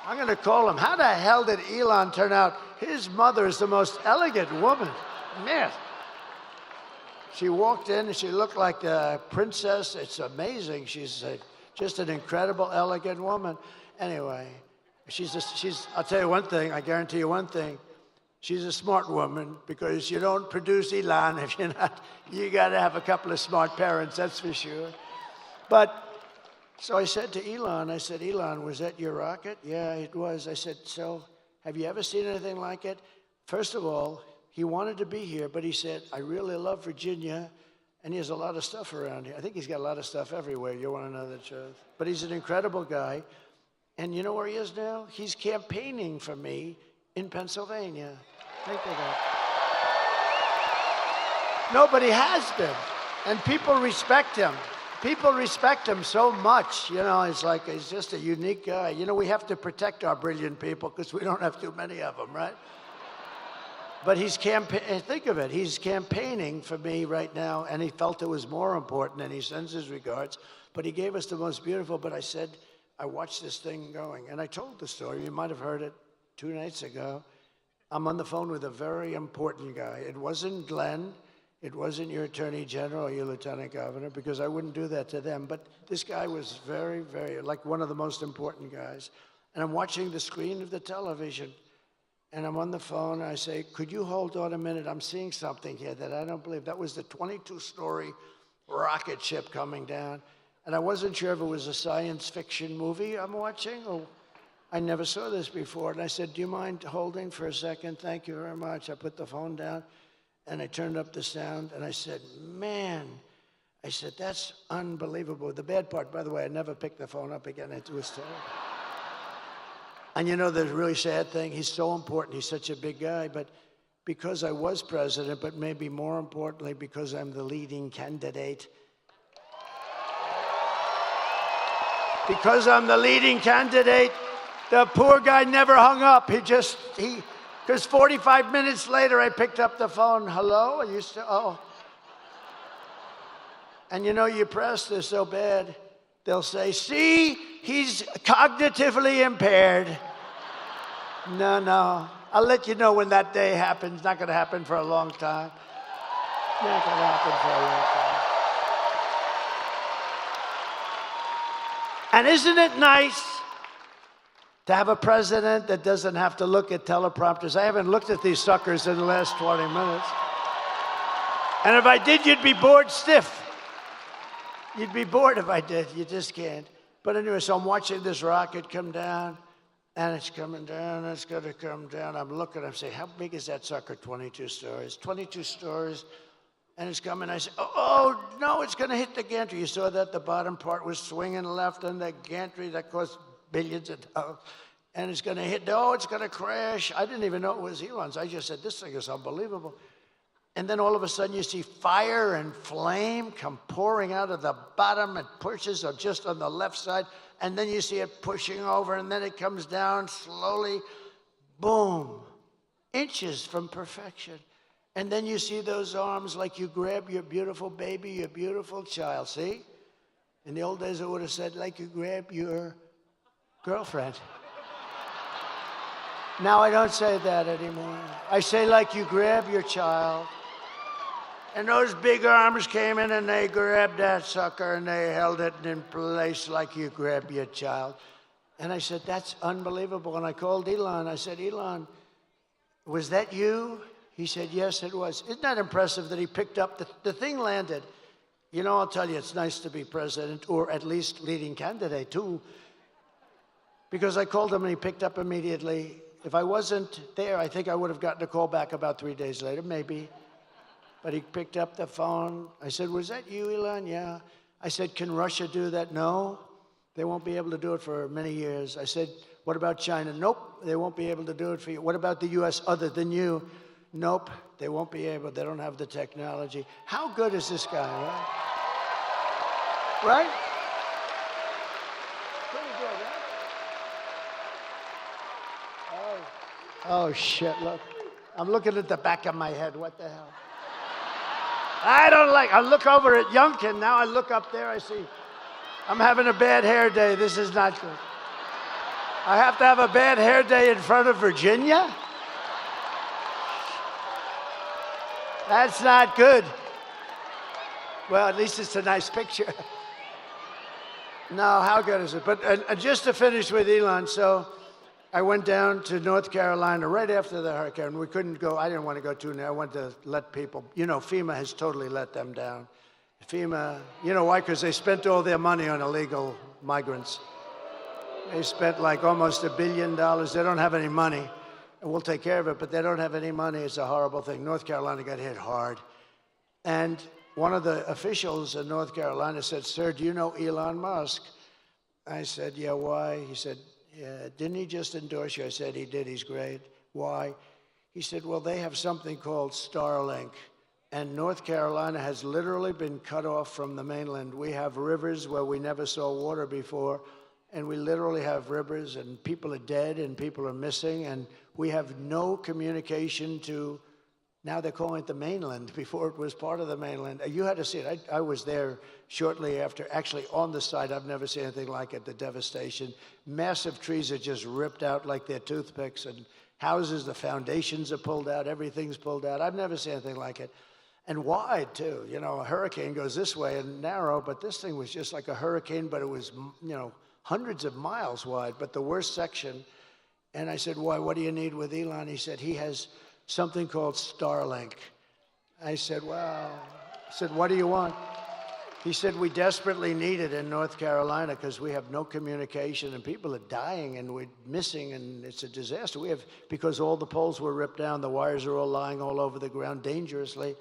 I'm going to call him. How the hell did Elon turn out? His mother is the most elegant woman. Man. She walked in and she looked like a princess. It's amazing. She's just an incredible, elegant woman. Anyway, I'll tell you one thing. I guarantee you one thing. She's a smart woman, because you don't produce Elon if you're not, you got to have a couple of smart parents, that's for sure. But, so I said to Elon, I said, Elon, was that your rocket? Yeah, it was. I said, so have you ever seen anything like it? First of all, he wanted to be here, but he said, I really love Virginia, and he has a lot of stuff around here. I think he's got a lot of stuff everywhere. You want to know the truth. But he's an incredible guy. And you know where he is now? He's campaigning for me in Pennsylvania. Think of that. Nobody has been. And people respect him. People respect him so much. You know, it's like he's just a unique guy. You know, we have to protect our brilliant people because we don't have too many of them, right? But he's think of it, he's campaigning for me right now, and he felt it was more important, and he sends his regards. But he gave us the most beautiful, but I said, I watched this thing going, and I told the story. You might have heard it 2 nights ago. I'm on the phone with a very important guy. It wasn't Glenn. It wasn't your attorney general or your lieutenant governor, because I wouldn't do that to them. But this guy was very, very, like one of the most important guys. And I'm watching the screen of the television. And I'm on the phone, and I say, could you hold on a minute? I'm seeing something here that I don't believe. That was the 22-story rocket ship coming down. And I wasn't sure if it was a science fiction movie I'm watching, or I never saw this before. And I said, do you mind holding for a second? Thank you very much. I put the phone down, and I turned up the sound, and I said, man, I said, that's unbelievable. The bad part, by the way, I never picked the phone up again. It was terrible. And you know the really sad thing? He's so important. He's such a big guy. But because I was president, but maybe more importantly, because I'm the leading candidate. Because I'm the leading candidate, the poor guy never hung up. Because 45 minutes later, I picked up the phone. Hello? Are you still? Oh. And you know, you press this so bad, they'll say, see, he's cognitively impaired. No. I'll let you know when that day happens. Not going to happen for a long time. Not going to happen for a long time. And isn't it nice to have a president that doesn't have to look at teleprompters? I haven't looked at these suckers in the last 20 minutes. And if I did, you'd be bored stiff. You'd be bored if I did. You just can't. But anyway, so I'm watching this rocket come down, and it's coming down, it's going to come down. I'm looking, I'm saying, how big is that sucker? 22 stories. 22 stories, and it's coming. I say, oh, no, it's going to hit the gantry. You saw that the bottom part was swinging left, and the gantry that cost billions of dollars. And it's going to hit, it's going to crash. I didn't even know it was Elon's. I just said, this thing is unbelievable. And then all of a sudden you see fire and flame come pouring out of the bottom. It pushes just on the left side. And then you see it pushing over, and then it comes down slowly. Boom. Inches from perfection. And then you see those arms like you grab your beautiful baby, your beautiful child. See? In the old days, I would have said like you grab your girlfriend. Now I don't say that anymore. I say like you grab your child. And those big arms came in and they grabbed that sucker and they held it in place like you grab your child. And I said, that's unbelievable. And I called Elon. I said, Elon, was that you? He said, yes, it was. Isn't that impressive that he picked up, the thing landed. You know, I'll tell you, it's nice to be president, or at least leading candidate too. Because I called him and he picked up immediately. If I wasn't there, I think I would have gotten a call back about 3 days later, maybe. But he picked up the phone. I said, was that you, Elon? Yeah. I said, can Russia do that? No. They won't be able to do it for many years. I said, what about China? Nope. They won't be able to do it for you. What about the U.S. other than you? Nope. They won't be able. They don't have the technology. How good is this guy, right? Right? Pretty good, right? Oh, shit, look. I'm looking at the back of my head. What the hell? I look over at Youngkin, now I look up there, I see, I'm having a bad hair day, this is not good. I have to have a bad hair day in front of Virginia? That's not good. Well, at least it's a nice picture. No, how good is it? But just to finish with Elon, so I went down to North Carolina right after the hurricane. We couldn't go. I didn't want to go too near. I wanted to let people, you know, FEMA has totally let them down. FEMA, you know why? Because they spent all their money on illegal migrants. They spent like almost $1 billion. They don't have any money. And we'll take care of it, but they don't have any money. It's a horrible thing. North Carolina got hit hard. And one of the officials in North Carolina said, sir, do you know Elon Musk? I said, yeah, why? He said, yeah, didn't he just endorse you? I said, he did, he's great. Why? He said, well, they have something called Starlink, and North Carolina has literally been cut off from the mainland. We have rivers where we never saw water before, and we literally have rivers, and people are dead, and people are missing, and we have no communication to, now they're calling it the mainland. Before it was part of the mainland. You had to see it. I was there shortly after, actually on the site. I've never seen anything like it, the devastation. Massive trees are just ripped out like they're toothpicks, and houses, the foundations are pulled out, everything's pulled out. I've never seen anything like it. And wide, too. You know, a hurricane goes this way and narrow, but this thing was just like a hurricane, but it was, you know, hundreds of miles wide, but the worst section. And I said, why, what do you need with Elon? He said, he has something called Starlink. I said, well, I said, what do you want? He said, we desperately need it in North Carolina because we have no communication and people are dying and we're missing and it's a disaster. We have, because all the poles were ripped down, the wires are all lying all over the ground dangerously.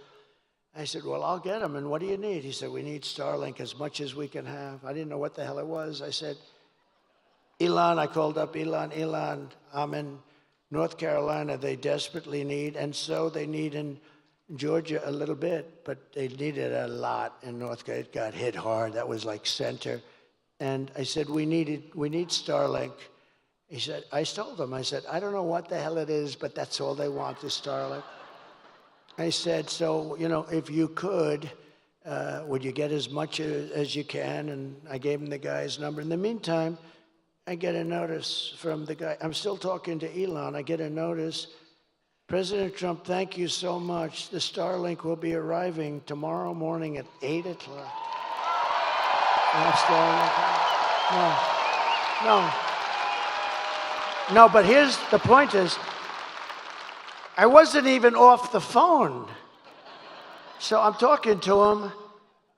I said, well, I'll get them. And what do you need? He said, we need Starlink as much as we can have. I didn't know what the hell it was. I said, Elon, I called up Elon, I'm in North Carolina. They desperately need, and so they need in Georgia a little bit, but they needed a lot in North Carolina. It got hit hard. That was like center. And I said, we need Starlink. He said, I told him, I said, I don't know what the hell it is, but that's all they want is Starlink. I said, so, if you could, would you get as much as you can? And I gave him the guy's number. In the meantime, I get a notice from the guy. I'm still talking to Elon. I get a notice. President Trump, thank you so much. The Starlink will be arriving tomorrow morning at 8 o'clock. No, but here's the point is, I wasn't even off the phone. So I'm talking to him,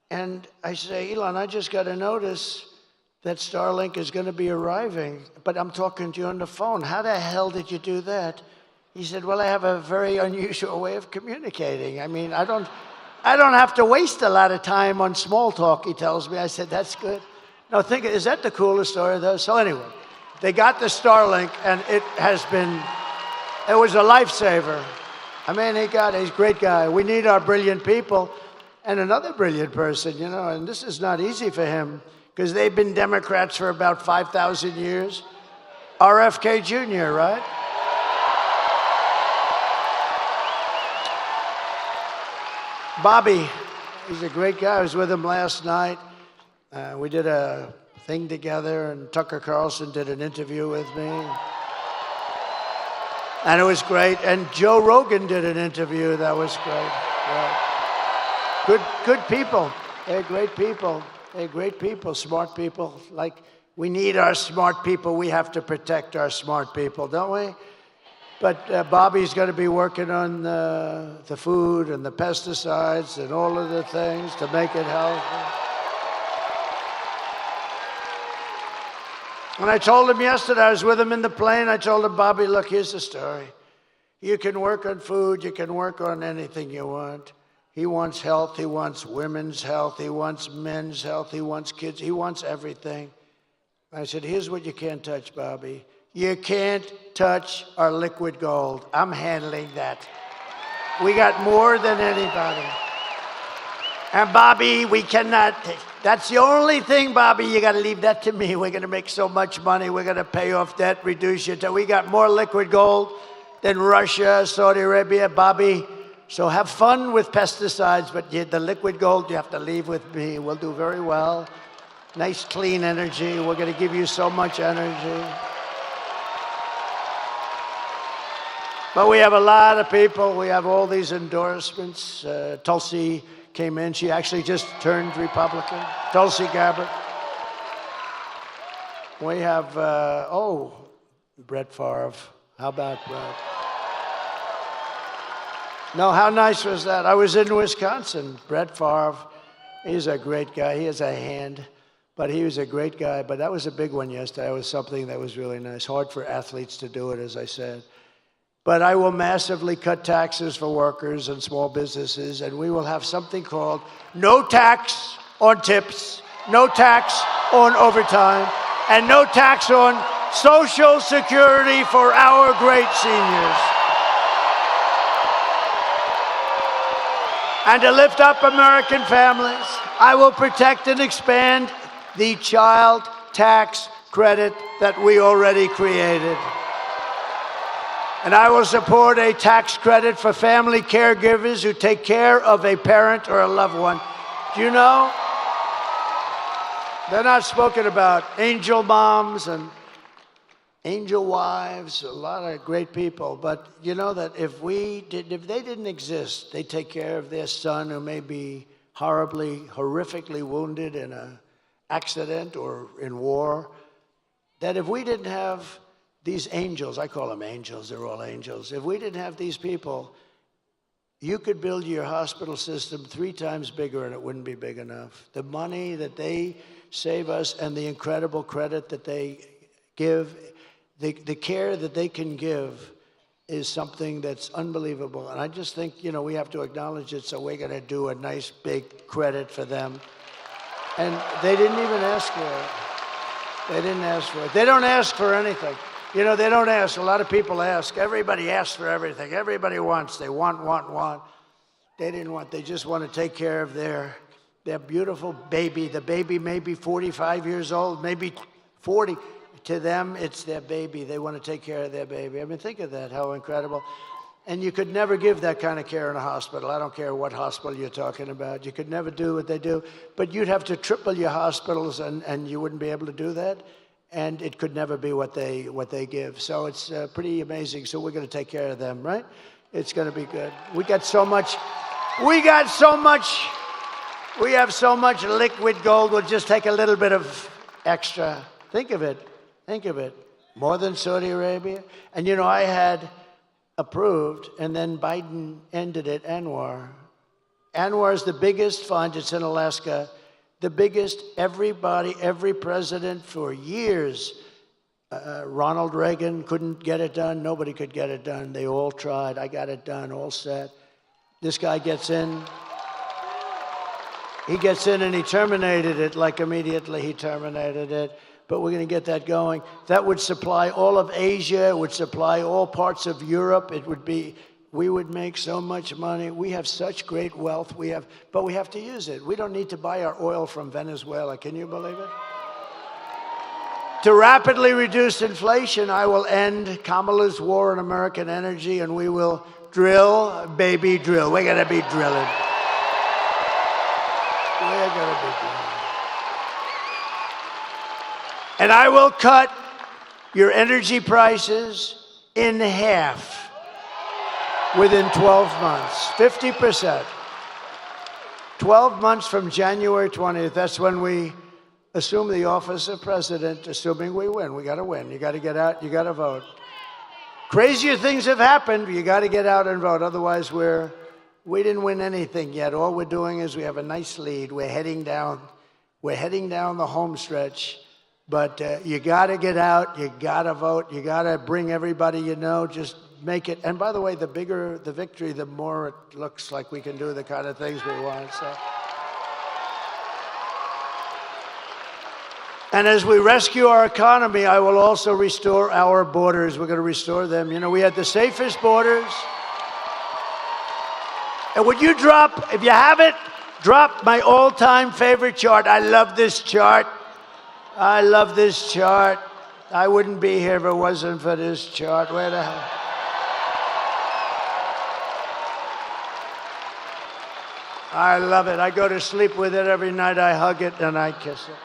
and I say, Elon, I just got a notice that Starlink is going to be arriving, but I'm talking to you on the phone. How the hell did you do that? He said, well, I have a very unusual way of communicating. I mean, I don't have to waste a lot of time on small talk, he tells me. I said, that's good. No, is that the coolest story, though? So anyway, they got the Starlink, and it was a lifesaver. I mean, he's a great guy. We need our brilliant people. And another brilliant person, and this is not easy for him, because they've been Democrats for about 5,000 years. RFK Jr., right? Bobby, he's a great guy. I was with him last night. We did a thing together, and Tucker Carlson did an interview with me. And it was great. And Joe Rogan did an interview. That was great. Yeah. Good people. They're great people. They're great people, smart people. Like, we need our smart people. We have to protect our smart people, don't we? But Bobby's going to be working on the food and the pesticides and all of the things to make it healthy. And I told him yesterday, I was with him in the plane, I told him, Bobby, look, here's the story. You can work on food, you can work on anything you want. He wants health, he wants women's health, he wants men's health, he wants kids, he wants everything. I said, here's what you can't touch, Bobby. You can't touch our liquid gold. I'm handling that. We got more than anybody. And Bobby, we cannot, that's the only thing, Bobby, you got to leave that to me. We're going to make so much money. We're going to pay off debt, reduce your debt. We got more liquid gold than Russia, Saudi Arabia, Bobby. So have fun with pesticides, but the liquid gold you have to leave with me. We'll do very well. Nice, clean energy. We're going to give you so much energy. But we have a lot of people. We have all these endorsements. Tulsi came in. She actually just turned Republican. Tulsi Gabbard. We have, Brett Favre. How about Brett? No, how nice was that? I was in Wisconsin. Brett Favre, he's a great guy. He has a hand, but he was a great guy. But that was a big one yesterday. It was something that was really nice. Hard for athletes to do it, as I said. But I will massively cut taxes for workers and small businesses, and we will have something called no tax on tips, no tax on overtime, and no tax on Social Security for our great seniors. And to lift up American families, I will protect and expand the child tax credit that we already created. And I will support a tax credit for family caregivers who take care of a parent or a loved one. Do you know? They're not spoken about. Angel moms and angel wives, a lot of great people. But you know that if they didn't exist, they take care of their son who may be horrifically wounded in an accident or in war. That if we didn't have these angels, I call them angels, they're all angels. If we didn't have these people, you could build your hospital system 3 times bigger and it wouldn't be big enough. The money that they save us and the incredible credit that they give, the care that they can give is something that's unbelievable. And I just think, we have to acknowledge it, so we're going to do a nice big credit for them. And they didn't even ask for it. They didn't ask for it. They don't ask for anything. You know, they don't ask. A lot of people ask. Everybody asks for everything. Everybody wants. They want. They didn't want. They just want to take care of their beautiful baby. The baby may be 45 years old, maybe 40. To them, it's their baby. They want to take care of their baby. I mean, think of that, how incredible. And you could never give that kind of care in a hospital. I don't care what hospital you're talking about. You could never do what they do. But you'd have to triple your hospitals, and you wouldn't be able to do that. And it could never be what they give. So it's pretty amazing. So we're going to take care of them, right? It's going to be good. We have so much liquid gold. We'll just take a little bit of extra. Think of it. More than Saudi Arabia. And you know, I had approved, and then Biden ended it, Anwar. Anwar is the biggest fund. It's in Alaska. The biggest, every president for years. Ronald Reagan couldn't get it done. Nobody could get it done. They all tried. I got it done, all set. This guy gets in. He gets in and he terminated it, like immediately he terminated it. But we're going to get that going. That would supply all of Asia. It would supply all parts of Europe. We would make so much money. We have such great wealth. But we have to use it. We don't need to buy our oil from Venezuela. Can you believe it? To rapidly reduce inflation, I will end Kamala's war on American energy, and we will drill, baby, drill. We're going to be drilling. We're going to be drilling. And I will cut your energy prices in half within 12 months, 50%. 12 months from January 20th, that's when we assume the office of president, assuming we win. We got to win. You got to get out. You got to vote. Crazier things have happened. You got to get out and vote. Otherwise, we didn't win anything yet. All we're doing is we have a nice lead. We're heading down the home stretch. But you got to get out, you got to vote, you got to bring everybody you know, just make it. And by the way, the bigger the victory, the more it looks like we can do the kind of things we want. So. And as we rescue our economy, I will also restore our borders. We're going to restore them. You know, we had the safest borders. And would you drop, if you have it, drop my all-time favorite chart. I love this chart. I love this chart. I wouldn't be here if it wasn't for this chart. Where the hell? I love it. I go to sleep with it every night. I hug it and I kiss it.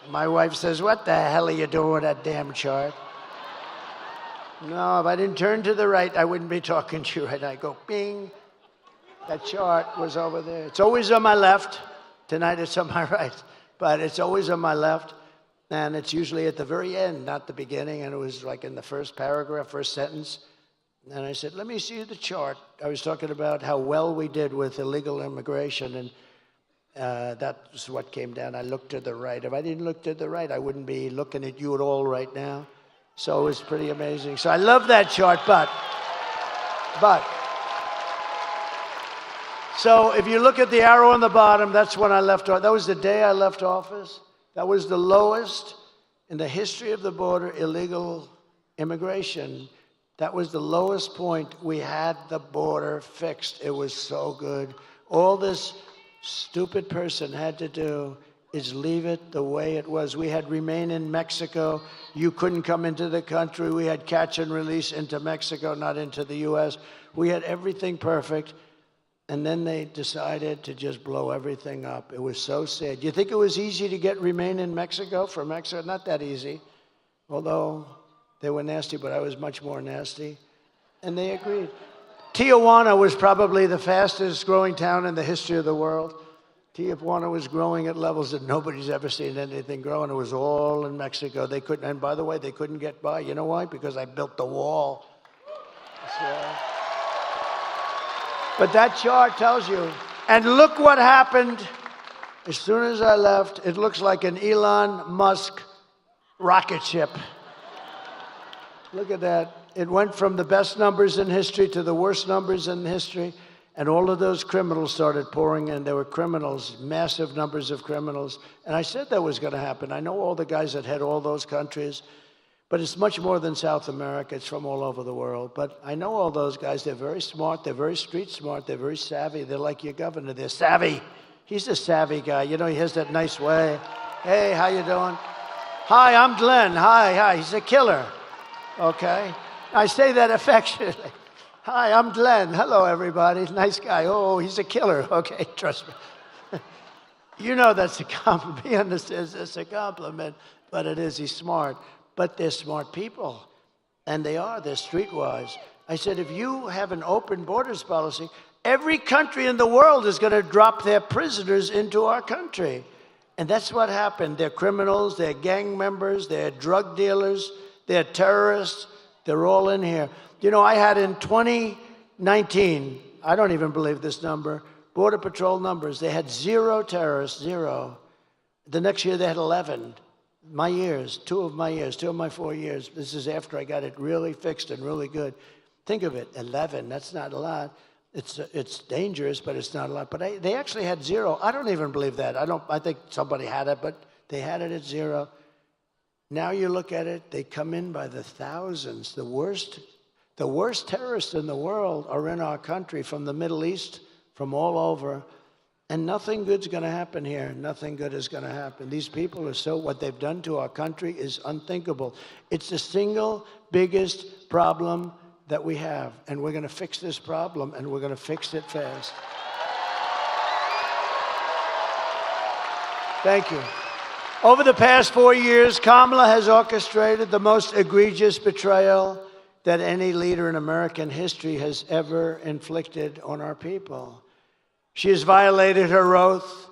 My wife says, "What the hell are you doing with that damn chart?" No, if I didn't turn to the right, I wouldn't be talking to you. And I go, bing. That chart was over there. It's always on my left. Tonight it's on my right. But it's always on my left, and it's usually at the very end, not the beginning, and it was like in the first paragraph, first sentence. And I said, let me see the chart. I was talking about how well we did with illegal immigration, and that's what came down. I looked to the right. If I didn't look to the right, I wouldn't be looking at you at all right now. So it was pretty amazing. So I love that chart, but. So if you look at the arrow on the bottom, that's when I left office. That was the day I left office. That was the lowest in the history of the border illegal immigration. That was the lowest point. We had the border fixed. It was so good. All this stupid person had to do is leave it the way it was. We had remain in Mexico. You couldn't come into the country. We had catch and release into Mexico, not into the U.S. We had everything perfect. And then they decided to just blow everything up. It was so sad. You think it was easy to get remain in Mexico from Mexico? Not that easy. Although they were nasty, but I was much more nasty. And they agreed. Tijuana was probably the fastest growing town in the history of the world. Tijuana was growing at levels that nobody's ever seen anything grow, and it was all in Mexico. They couldn't, and by the way, they couldn't get by. You know why? Because I built the wall. So, but that chart tells you. And look what happened as soon as I left. It looks like an Elon Musk rocket ship. Look at that. It went from the best numbers in history to the worst numbers in history. And all of those criminals started pouring in. There were criminals, massive numbers of criminals. And I said that was going to happen. I know all the guys that head all those countries, but it's much more than South America. It's from all over the world. But I know all those guys. They're very smart. They're very street smart. They're very savvy. They're like your governor. They're savvy. He's a savvy guy. You know, he has that nice way. Hey, how you doing? Hi, I'm Glenn. Hi. He's a killer. Okay? I say that affectionately. Hi, I'm Glenn. Hello, everybody. Nice guy. Oh, he's a killer. Okay, trust me. You know that's a compliment. He understands it's a compliment, but it is. He's smart. But they're smart people, and they are. They're streetwise. I said, if you have an open borders policy, every country in the world is going to drop their prisoners into our country. And that's what happened. They're criminals. They're gang members. They're drug dealers. They're terrorists. They're all in here. You know, I had in 2019, I don't even believe this number, Border Patrol numbers, they had 0 terrorists, 0. The next year they had 11. My years, 2 of my 4 years. This is after I got it really fixed and really good. Think of it, 11, that's not a lot. It's dangerous, but it's not a lot. But they actually had 0. I don't even believe that. I think somebody had it, but they had it at 0. Now you look at it, they come in by the thousands. The worst terrorists in the world are in our country, from the Middle East, from all over, and nothing good's going to happen here. Nothing good is going to happen. These people are what they've done to our country is unthinkable. It's the single biggest problem that we have, and we're going to fix this problem, and we're going to fix it fast. Thank you. Over the past 4 years, Kamala has orchestrated the most egregious betrayal that any leader in American history has ever inflicted on our people. She has violated her oath,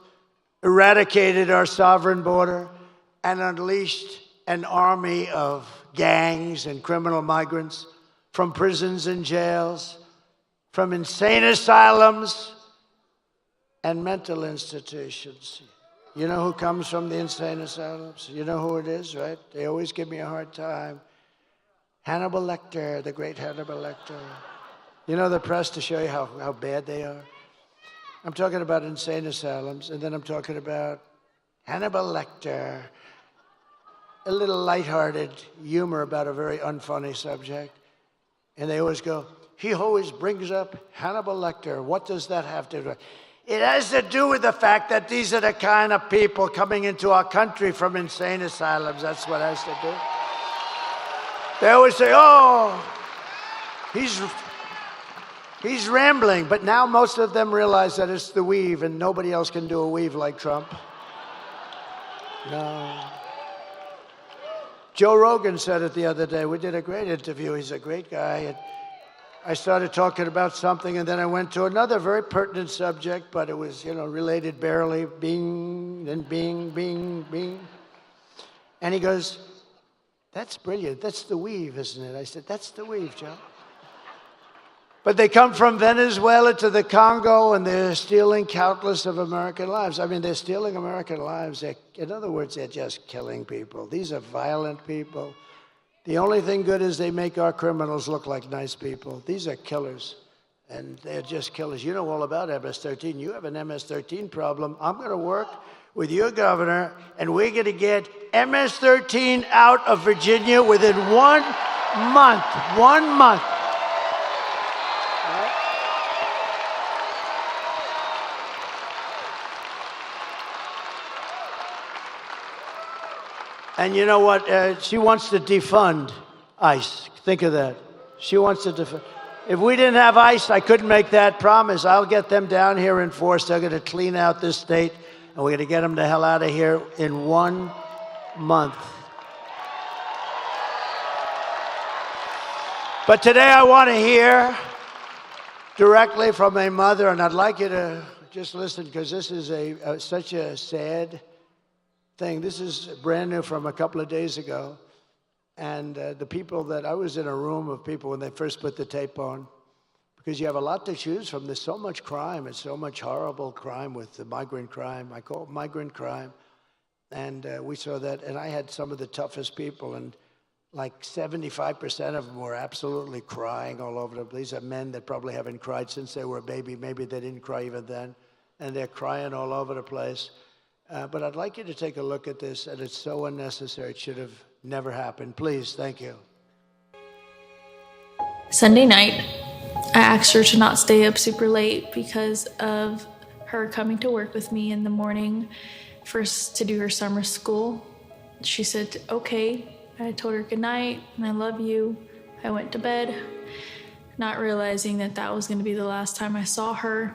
eradicated our sovereign border, and unleashed an army of gangs and criminal migrants from prisons and jails, from insane asylums and mental institutions. You know who comes from the insane asylums? You know who it is, right? They always give me a hard time. Hannibal Lecter, the great Hannibal Lecter. You know the press to show you how bad they are? I'm talking about insane asylums, and then I'm talking about Hannibal Lecter. A little lighthearted humor about a very unfunny subject. And they always go, he always brings up Hannibal Lecter. What does that have to do? It has to do with the fact that these are the kind of people coming into our country from insane asylums. That's what it has to do. They always say, oh, he's rambling. But now most of them realize that it's the weave, and nobody else can do a weave like Trump. No. Joe Rogan said it the other day. We did a great interview. He's a great guy. And I started talking about something, and then I went to another very pertinent subject, but it was, related barely. Bing, then bing, bing, bing. And he goes, that's brilliant. That's the weave, isn't it? I said, that's the weave, Joe. But they come from Venezuela to the Congo, and they're stealing countless of American lives. I mean, they're stealing American lives. In other words, they're just killing people. These are violent people. The only thing good is they make our criminals look like nice people. These are killers, and they're just killers. You know all about MS-13. You have an MS-13 problem. I'm going to work with your governor, and we're going to get MS-13 out of Virginia within 1 month. 1 month. And you know what? She wants to defund ICE. Think of that. She wants to defund. If we didn't have ICE, I couldn't make that promise. I'll get them down here in force. They're going to clean out this state, and we're going to get them the hell out of here in 1 month. But today I want to hear directly from a mother, and I'd like you to just listen, because this is such a sad thing. This is brand new from a couple of days ago. And the people that I was in a room of people when they first put the tape on, because you have a lot to choose from. There's so much crime. It's so much horrible crime with the migrant crime. I call it migrant crime. And we saw that. And I had some of the toughest people. And like 75% of them were absolutely crying all over the place. These are men that probably haven't cried since they were a baby. Maybe they didn't cry even then. And they're crying all over the place. But I'd like you to take a look at this, and it's so unnecessary. It should have never happened. Please, thank you. Sunday night, I asked her to not stay up super late because of her coming to work with me in the morning first to do her summer school. She said, okay. I told her good night and I love you. I went to bed, not realizing that that was going to be the last time I saw her.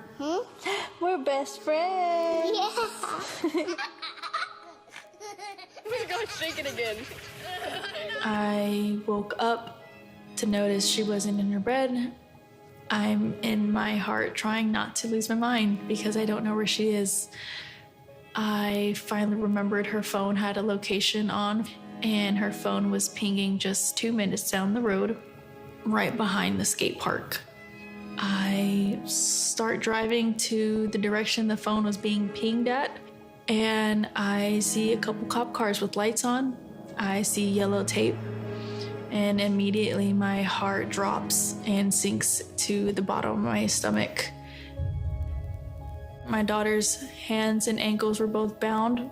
We're best friends. We're going to shake it again. I woke up to notice she wasn't in her bed. I'm in my heart trying not to lose my mind because I don't know where she is. I finally remembered her phone had a location on, and her phone was pinging just 2 minutes down the road, right behind the skate park. I start driving to the direction the phone was being pinged at, and I see a couple cop cars with lights on. I see yellow tape, and immediately my heart drops and sinks to the bottom of my stomach. My daughter's hands and ankles were both bound.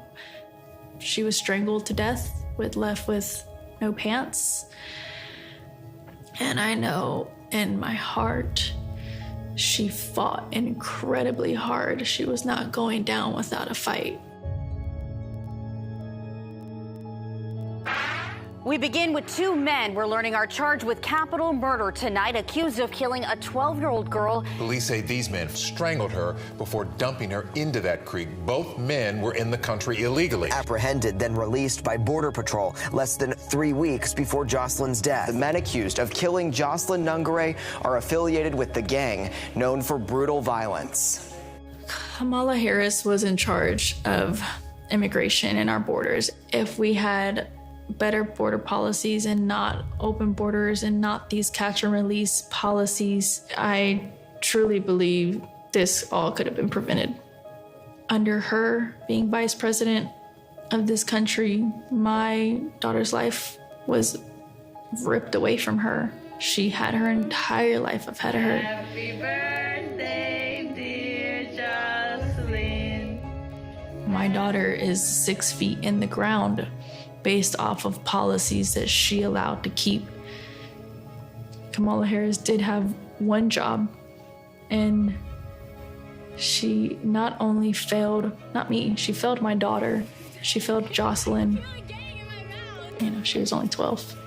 She was strangled to death, left with no pants. And I know in my heart, she fought incredibly hard. She was not going down without a fight. We begin with two men we're learning are charged with capital murder tonight, accused of killing a 12-year-old girl. Police say these men strangled her before dumping her into that creek. Both men were in the country illegally. Apprehended, then released by Border Patrol less than 3 weeks before Jocelyn's death. The men accused of killing Jocelyn Nungare are affiliated with the gang known for brutal violence. Kamala Harris was in charge of immigration in our borders. If we had better border policies and not open borders and not these catch and release policies, I truly believe this all could have been prevented. Under her being vice president of this country, my daughter's life was ripped away from her. She had her entire life ahead of her. Happy birthday, dear Jocelyn. My daughter is 6 feet in the ground based off of policies that she allowed to keep. Kamala Harris did have one job, and she not only failed, not me, she failed my daughter. She failed Jocelyn. You know, she was only 12.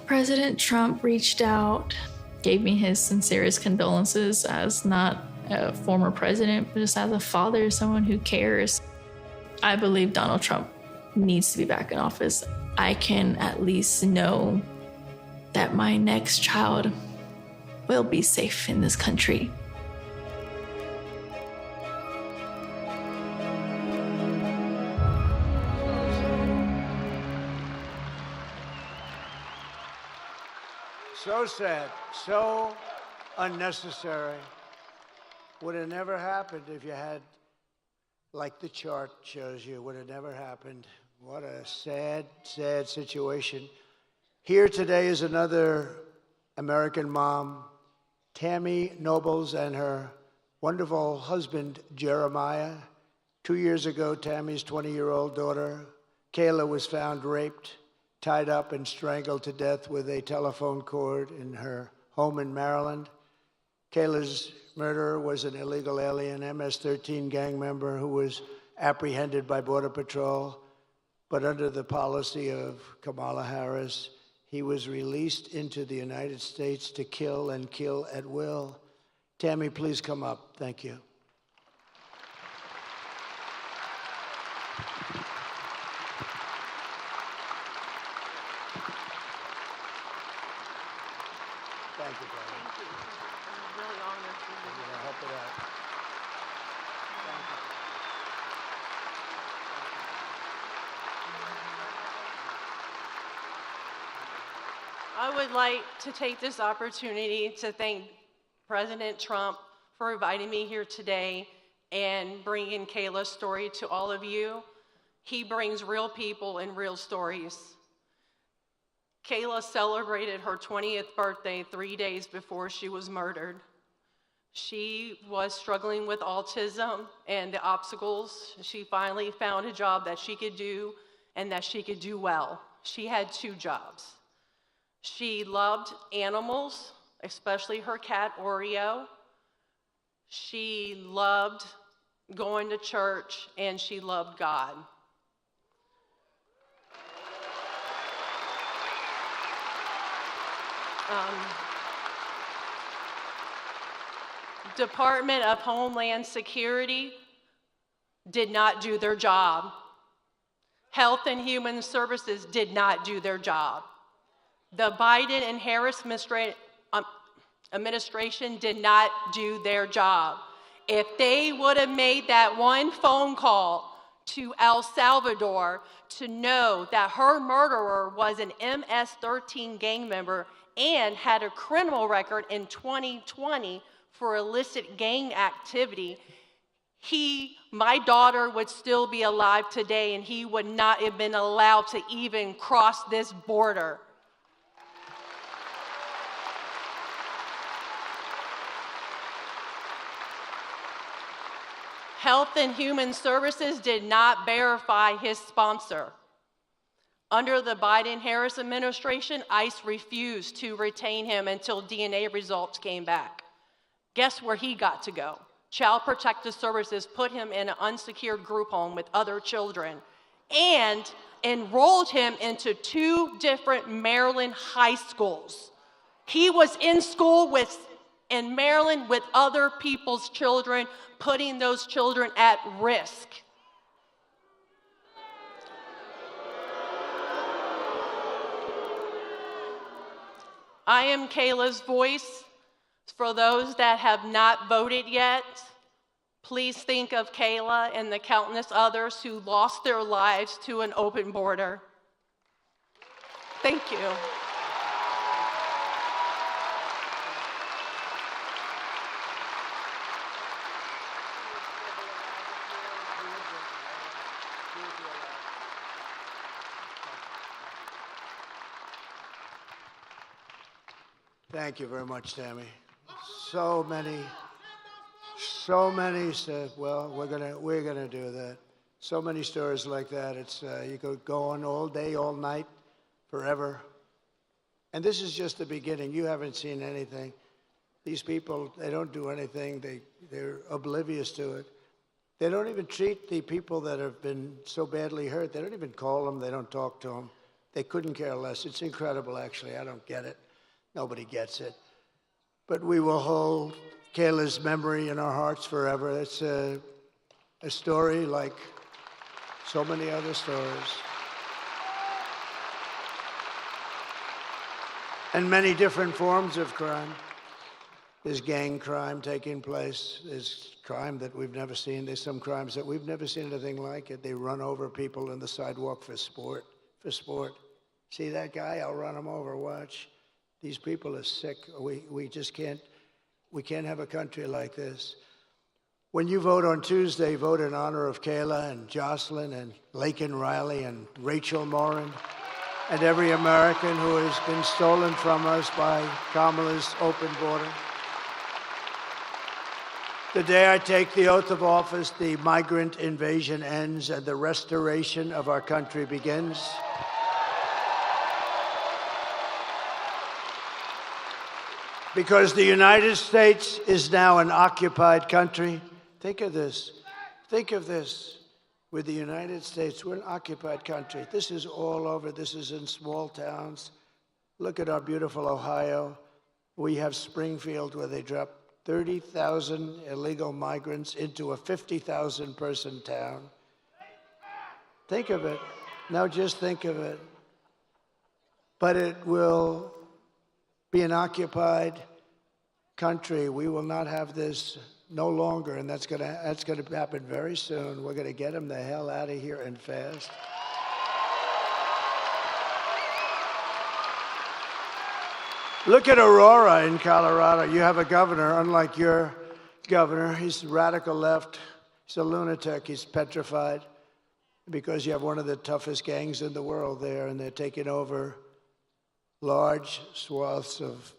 President Trump reached out, gave me his sincerest condolences as not a former president, but just as a father, someone who cares. I believe Donald Trump needs to be back in office. I can at least know that my next child will be safe in this country. So sad, so unnecessary. Would have never happened if you had, like the chart shows you, would have never happened. What a sad, sad situation. Here today is another American mom, Tammy Nobles, and her wonderful husband, Jeremiah. 2 years ago, Tammy's 20-year-old daughter, Kayla, was found raped, tied up, and strangled to death with a telephone cord in her home in Maryland. Kayla's murderer was an illegal alien, MS-13 gang member who was apprehended by Border Patrol. But under the policy of Kamala Harris, he was released into the United States to kill and kill at will. Tammy, please come up. Thank you. Thank you, brother. Thank you. I'm really honored to be here. Help it out. Thank you. I would like to take this opportunity to thank President Trump for inviting me here today and bringing Kayla's story to all of you. He brings real people and real stories. Kayla celebrated her 20th birthday 3 days before she was murdered. She was struggling with autism and the obstacles. She finally found a job that she could do and that she could do well. She had 2 jobs. She loved animals, especially her cat Oreo. She loved going to church, and she loved God. Department of Homeland Security did not do their job. Health and Human Services did not do their job. The Biden and Harris administration did not do their job. If they would have made that one phone call to El Salvador to know that her murderer was an MS-13 gang member and had a criminal record in 2020 for illicit gang activity, my daughter would still be alive today, and he would not have been allowed to even cross this border. Health and Human Services did not verify his sponsor. Under the Biden-Harris administration, ICE refused to retain him until DNA results came back. Guess where he got to go? Child Protective Services put him in an unsecured group home with other children and enrolled him into 2 different Maryland high schools. He was in school in Maryland with other people's children, putting those children at risk. I am Kayla's voice. For those that have not voted yet, please think of Kayla and the countless others who lost their lives to an open border. Thank you. Thank you very much, Tammy. So many said, well, we're gonna do that. So many stories like that. It's you could go on all day, all night, forever. And this is just the beginning. You haven't seen anything. These people, they don't do anything. They're oblivious to it. They don't even treat the people that have been so badly hurt. They don't even call them. They don't talk to them. They couldn't care less. It's incredible, actually. I don't get it. Nobody gets it. But we will hold Kayla's memory in our hearts forever. It's a story like so many other stories. And many different forms of crime. There's gang crime taking place. There's crime that we've never seen. There's some crimes that we've never seen anything like it. They run over people on the sidewalk for sport. See that guy? I'll run him over. Watch. These people are sick. We just can't have a country like this. When you vote on Tuesday, vote in honor of Kayla and Jocelyn and Laken Riley and Rachel Morin and every American who has been stolen from us by Kamala's open border. The day I take the oath of office, the migrant invasion ends and the restoration of our country begins. Because the United States is now an occupied country. Think of this. Think of this. With the United States, we're an occupied country. This is all over. This is in small towns. Look at our beautiful Ohio. We have Springfield, where they dropped 30,000 illegal migrants into a 50,000 person town. Think of it. Now just think of it. But it will be an occupied country. We will not have this no longer, and that's gonna happen very soon. We're gonna get them the hell out of here and fast. Look at Aurora in Colorado. You have a governor, unlike your governor. He's radical left. He's a lunatic. He's petrified because you have one of the toughest gangs in the world there, and they're taking over large swaths of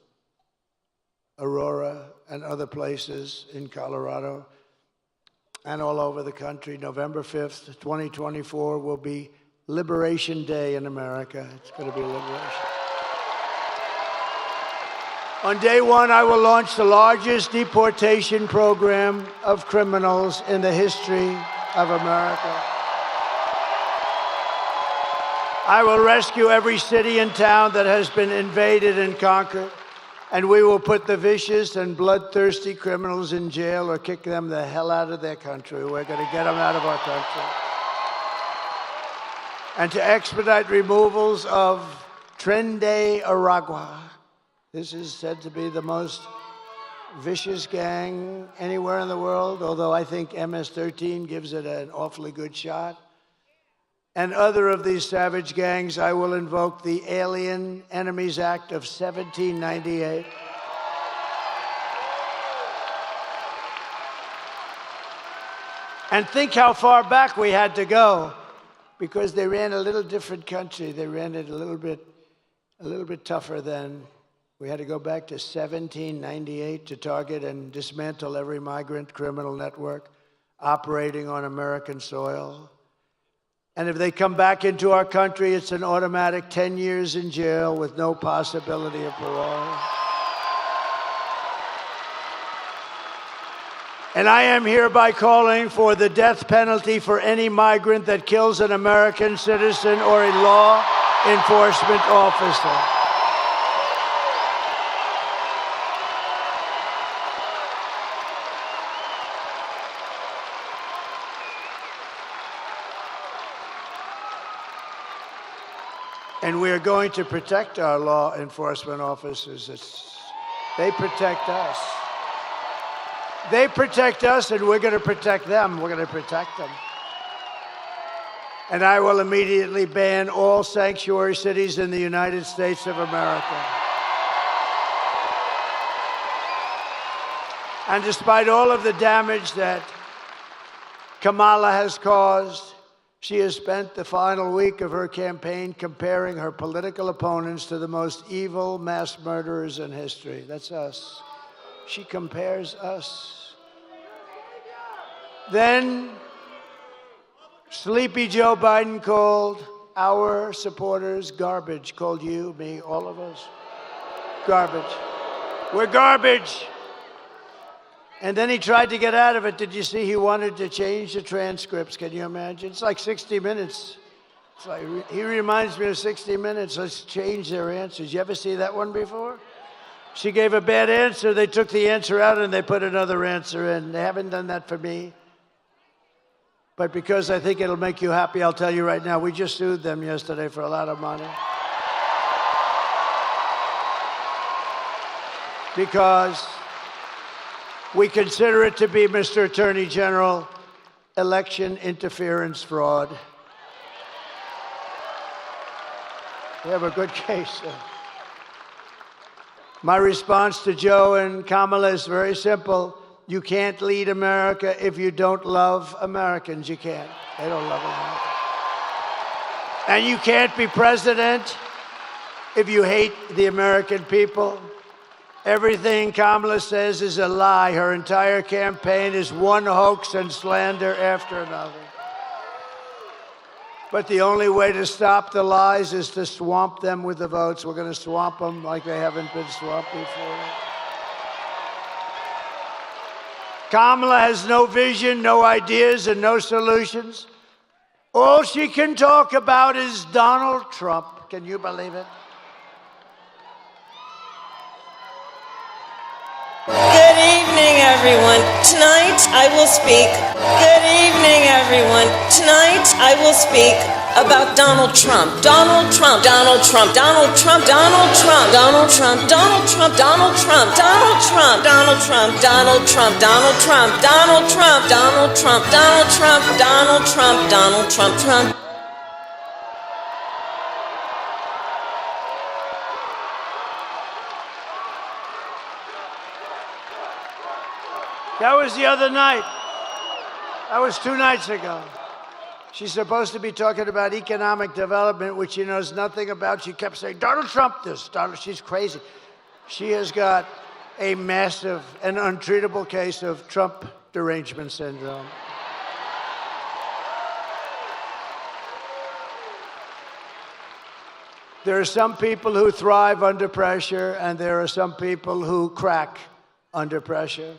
Aurora and other places in Colorado and all over the country. November 5th, 2024 will be Liberation Day in America. It's going to be liberation. On day one, I will launch the largest deportation program of criminals in the history of America. I will rescue every city and town that has been invaded and conquered, and we will put the vicious and bloodthirsty criminals in jail or kick them the hell out of their country. We're going to get them out of our country. And to expedite removals of Tren de Aragua. This is said to be the most vicious gang anywhere in the world, although I think MS-13 gives it an awfully good shot. And other of these savage gangs, I will invoke the Alien Enemies Act of 1798. And think how far back we had to go, because they ran a little different country. They ran it a little bit tougher than. We had to go back to 1798 to target and dismantle every migrant criminal network operating on American soil. And if they come back into our country, it's an automatic 10 years in jail with no possibility of parole. And I am hereby calling for the death penalty for any migrant that kills an American citizen or a law enforcement officer. And we are going to protect our law enforcement officers. They protect us. They protect us, and we're going to protect them. We're going to protect them. And I will immediately ban all sanctuary cities in the United States of America. And despite all of the damage that Kamala has caused, she has spent the final week of her campaign comparing her political opponents to the most evil mass murderers in history. That's us. She compares us. Then, sleepy Joe Biden called our supporters garbage. Called you, me, all of us. Garbage. We're garbage. And then he tried to get out of it. Did you see he wanted to change the transcripts? Can you imagine? It's like 60 Minutes. It's like, he reminds me of 60 Minutes. Let's change their answers. You ever see that one before? She gave a bad answer. They took the answer out and they put another answer in. They haven't done that for me. But because I think it'll make you happy, I'll tell you right now, we just sued them yesterday for a lot of money. Because we consider it to be, Mr. Attorney General, election interference fraud. We have a good case. My response to Joe and Kamala is very simple. You can't lead America if you don't love Americans. You can't. They don't love America. And you can't be president if you hate the American people. Everything Kamala says is a lie. Her entire campaign is one hoax and slander after another. But the only way to stop the lies is to swamp them with the votes. We're going to swamp them like they haven't been swamped before. Kamala has no vision, no ideas, and no solutions. All she can talk about is Donald Trump. Can you believe it? Good evening, everyone. Tonight I will speak. Good evening, everyone. Tonight I will speak about Donald Trump. Donald Trump. Donald Trump. Donald Trump. Donald Trump. Donald Trump. Donald Trump. Donald Trump. Donald Trump. Donald Trump. Donald Trump. Donald Trump. Donald Trump. Donald Trump. Donald Trump. Donald Trump. Donald Trump. Trump. That was the other night. That was 2 nights ago. She's supposed to be talking about economic development, which she knows nothing about. She kept saying, Donald Trump this, she's crazy. She has got a massive and untreatable case of Trump derangement syndrome. There are some people who thrive under pressure, and there are some people who crack under pressure.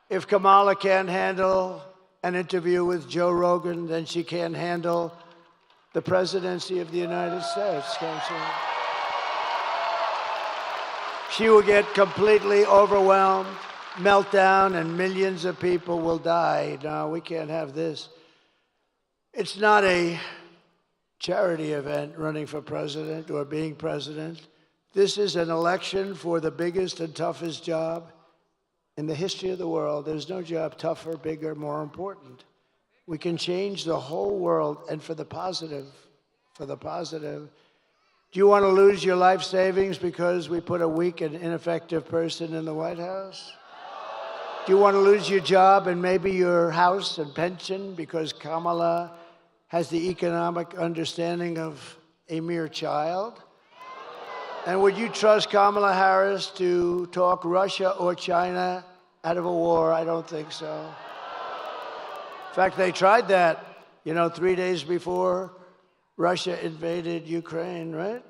If Kamala can't handle an interview with Joe Rogan, then she can't handle the presidency of the United States, can she? She will get completely overwhelmed, meltdown, and millions of people will die. No, we can't have this. It's not a charity event running for president or being president. This is an election for the biggest and toughest job in the history of the world. There's no job tougher, bigger, more important. We can change the whole world, and for the positive, for the positive. Do you want to lose your life savings because we put a weak and ineffective person in the White House? Do you want to lose your job and maybe your house and pension because Kamala has the economic understanding of a mere child? And would you trust Kamala Harris to talk Russia or China out of a war? I don't think so. In fact, they tried that, 3 days before Russia invaded Ukraine, right?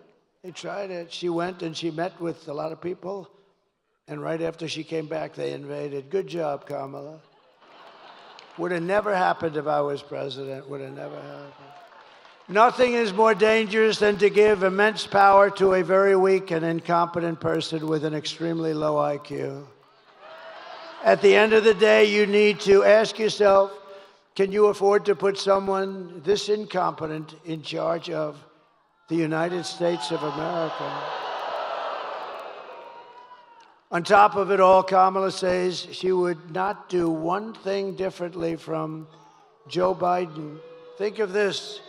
They tried it. She went and she met with a lot of people, and right after she came back, they invaded. Good job, Kamala. Would have never happened if I was president. Would have never happened. Nothing is more dangerous than to give immense power to a very weak and incompetent person with an extremely low IQ. At the end of the day, you need to ask yourself, can you afford to put someone this incompetent in charge of the United States of America? On top of it all, Kamala says she would not do one thing differently from Joe Biden. Think of this.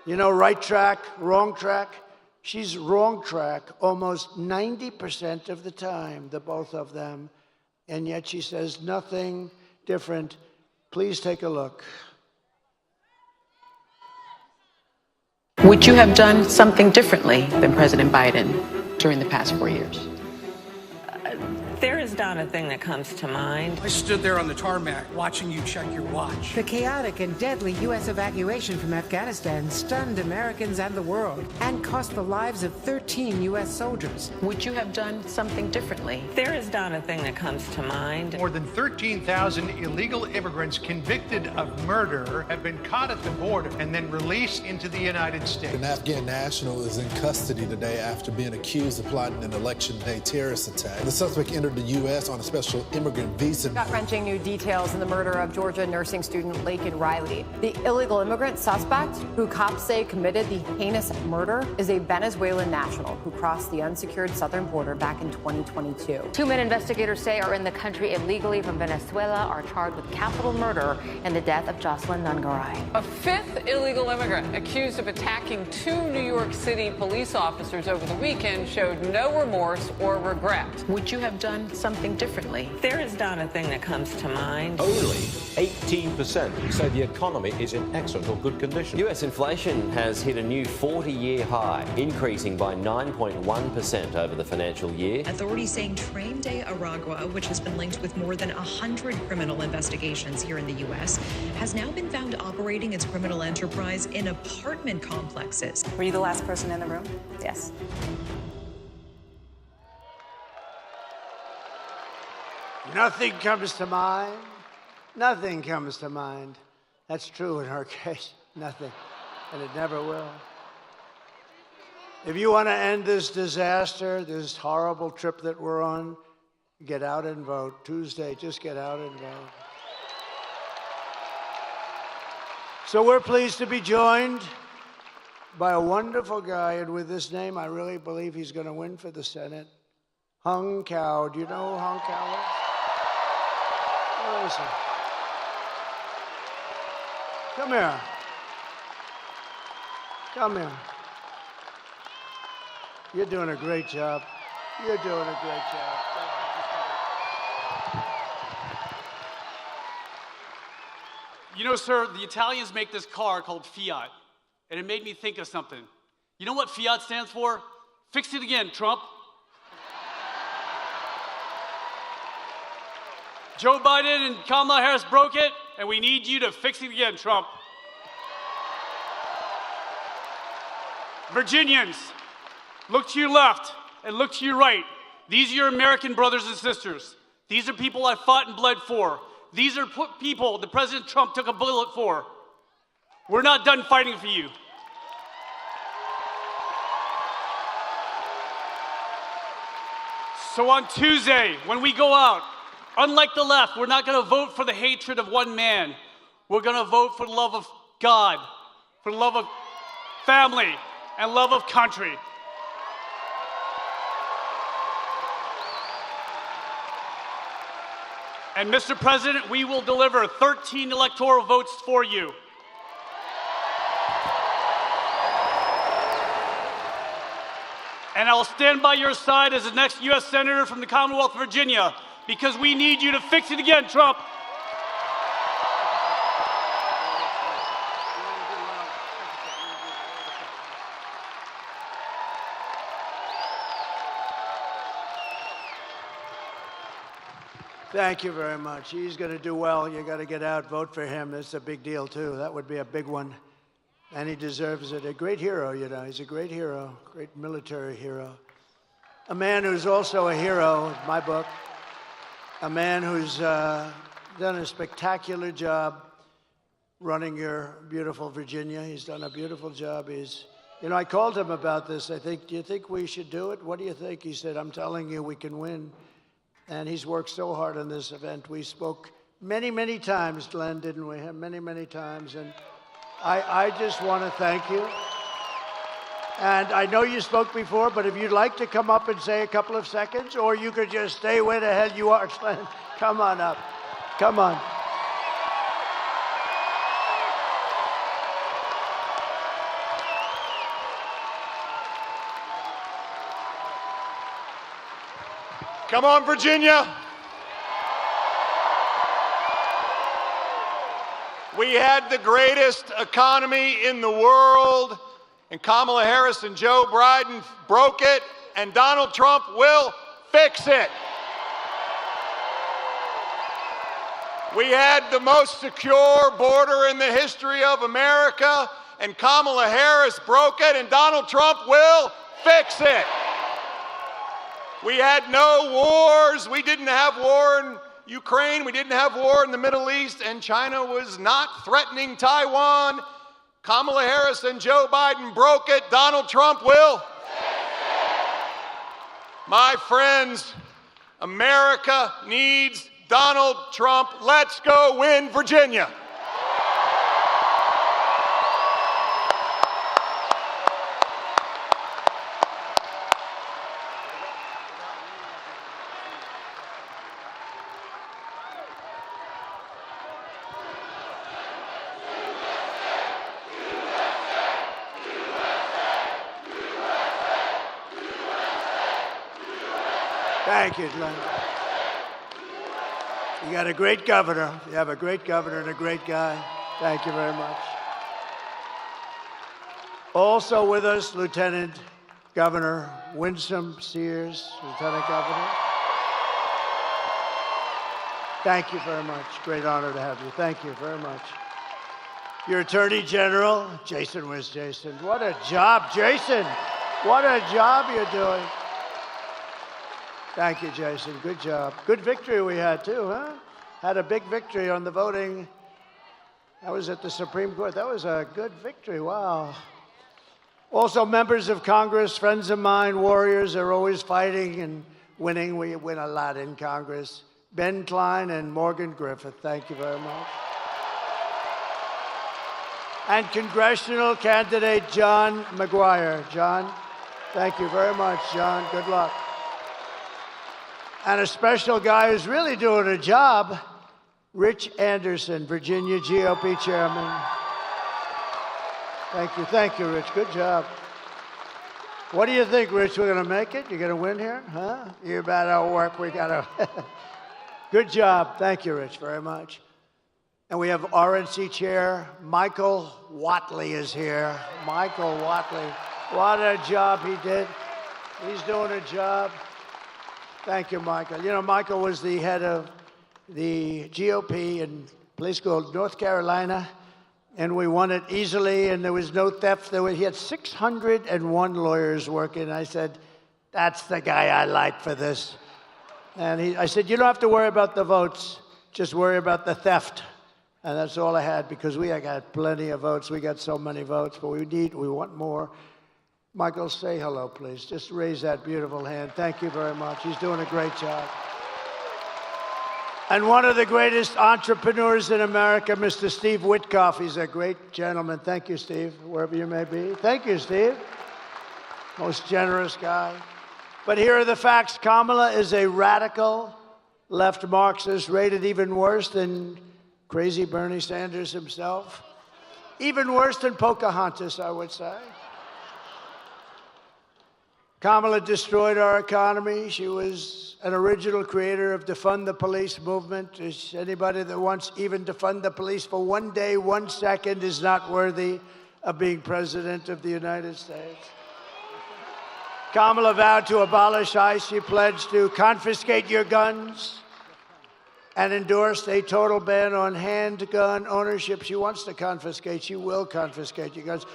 Right track, wrong track. She's wrong track almost 90% of the time, the both of them. And yet she says nothing different. Please take a look. Would you have done something differently than President Biden during the past 4 years? There is not a thing that comes to mind. I stood there on the tarmac watching you check your watch. The chaotic and deadly U.S. evacuation from Afghanistan stunned Americans and the world and cost the lives of 13 U.S. soldiers. Would you have done something differently? There is not a thing that comes to mind. More than 13,000 illegal immigrants convicted of murder have been caught at the border and then released into the United States. An Afghan national is in custody today after being accused of plotting an election day terrorist attack. The suspect entered the U.S. on a special immigrant visa. Gut-wrenching new details in the murder of Georgia nursing student Laken Riley. The illegal immigrant suspect, who cops say committed the heinous murder, is a Venezuelan national who crossed the unsecured southern border back in 2022. 2 men investigators say are in the country illegally from Venezuela are charged with capital murder in the death of Jocelyn Nungaray. A fifth illegal immigrant accused of attacking 2 New York City police officers over the weekend showed no remorse or regret. Would you have done something differently? There is not a thing that comes to mind. Only 18% say the economy is in excellent or good condition. US inflation has hit a new 40-year high, increasing by 9.1% over the financial year. Authorities saying Train de Aragua, which has been linked with more than 100 criminal investigations here in the U.S., has now been found operating its criminal enterprise in apartment complexes. Were you the last person in the room? Yes. Nothing comes to mind. Nothing comes to mind. That's true in her case. Nothing. And it never will. If you want to end this disaster, this horrible trip that we're on, get out and vote. Tuesday, just get out and vote. So we're pleased to be joined by a wonderful guy, and with this name, I really believe he's going to win for the Senate. Hung Cao. Do you know who Hung Cao is? Where is he? Come here. Come here. You're doing a great job. You're doing a great job. You know, sir, the Italians make this car called Fiat, and it made me think of something. You know what Fiat stands for? Fix it again, Trump. Joe Biden and Kamala Harris broke it, and we need you to fix it again, Trump. Virginians, look to your left and look to your right. These are your American brothers and sisters. These are people I fought and bled for. These are people that President Trump took a bullet for. We're not done fighting for you. So on Tuesday, when we go out, unlike the left, we're not going to vote for the hatred of one man. We're going to vote for the love of God, for the love of family, and love of country. And Mr. President, we will deliver 13 electoral votes for you. And I'll stand by your side as the next U.S. Senator from the Commonwealth of Virginia, because we need you to fix it again, Trump. Thank you very much. He's going to do well. You got to get out, vote for him. That's a big deal, too. That would be a big one. And he deserves it. A great hero, you know. He's a great hero, great military hero. A man who's also a hero, in my book. A man who's done a spectacular job running your beautiful Virginia. He's done a beautiful job. You know, I called him about this. Do you think we should do it? What do you think? He said, I'm telling you, we can win. And he's worked so hard on this event. We spoke many, many times, Glenn, didn't we? Many, many times. And I just want to thank you. And I know you spoke before, but if you'd like to come up and say a couple of seconds, or you could just stay where the hell you are, Glenn. Come on up. Come on. Come on, Virginia. We had the greatest economy in the world, and Kamala Harris and Joe Biden broke it, and Donald Trump will fix it. We had the most secure border in the history of America, and Kamala Harris broke it, and Donald Trump will fix it. We had no wars. We didn't have war in Ukraine. We didn't have war in the Middle East, and China was not threatening Taiwan. Kamala Harris and Joe Biden broke it. Donald Trump will. My friends, America needs Donald Trump. Let's go win Virginia. Thank you, Glenn. You got a great governor. You have a great governor and a great guy. Thank you very much. Also with us, Lieutenant Governor Winsome Sears, Lieutenant Governor. Thank you very much. Great honor to have you. Thank you very much. Your Attorney General, Jason. Where's Jason? What a job, Jason. What a job you're doing. Thank you, Jason. Good job. Good victory we had, too, huh? Had a big victory on the voting. That was at the Supreme Court. That was a good victory. Wow. Also, members of Congress, friends of mine, warriors, are always fighting and winning. We win a lot in Congress. Ben Klein and Morgan Griffith, thank you very much. And congressional candidate John McGuire. John, thank you very much, John. Good luck. And a special guy who's really doing a job, Rich Anderson, Virginia GOP chairman. Thank you, Rich. Good job. What do you think, Rich? We're going to make it? You're going to win here? Huh? You better work. We got to. Good job. Thank you, Rich, very much. And we have RNC Chair Michael Whatley is here. Michael Whatley, what a job he did. He's doing a job. Thank you, Michael. You know, Michael was the head of the GOP in a place called North Carolina, and we won it easily, and there was no theft. He had 601 lawyers working. I said, that's the guy I like for this. And I said, you don't have to worry about the votes, just worry about the theft. And that's all I had, because we got plenty of votes. We got so many votes, but we want more. Michael, say hello, please. Just raise that beautiful hand. Thank you very much. He's doing a great job. And one of the greatest entrepreneurs in America, Mr. Steve Witkoff. He's a great gentleman. Thank you, Steve, wherever you may be. Thank you, Steve. Most generous guy. But here are the facts. Kamala is a radical left Marxist, rated even worse than crazy Bernie Sanders himself. Even worse than Pocahontas, I would say. Kamala destroyed our economy. She was an original creator of defund the police movement. Anybody that wants even defund the police for 1 day, 1 second is not worthy of being president of the United States. Kamala vowed to abolish ICE. She pledged to confiscate your guns and endorsed a total ban on handgun ownership. She wants to confiscate. She will confiscate your guns.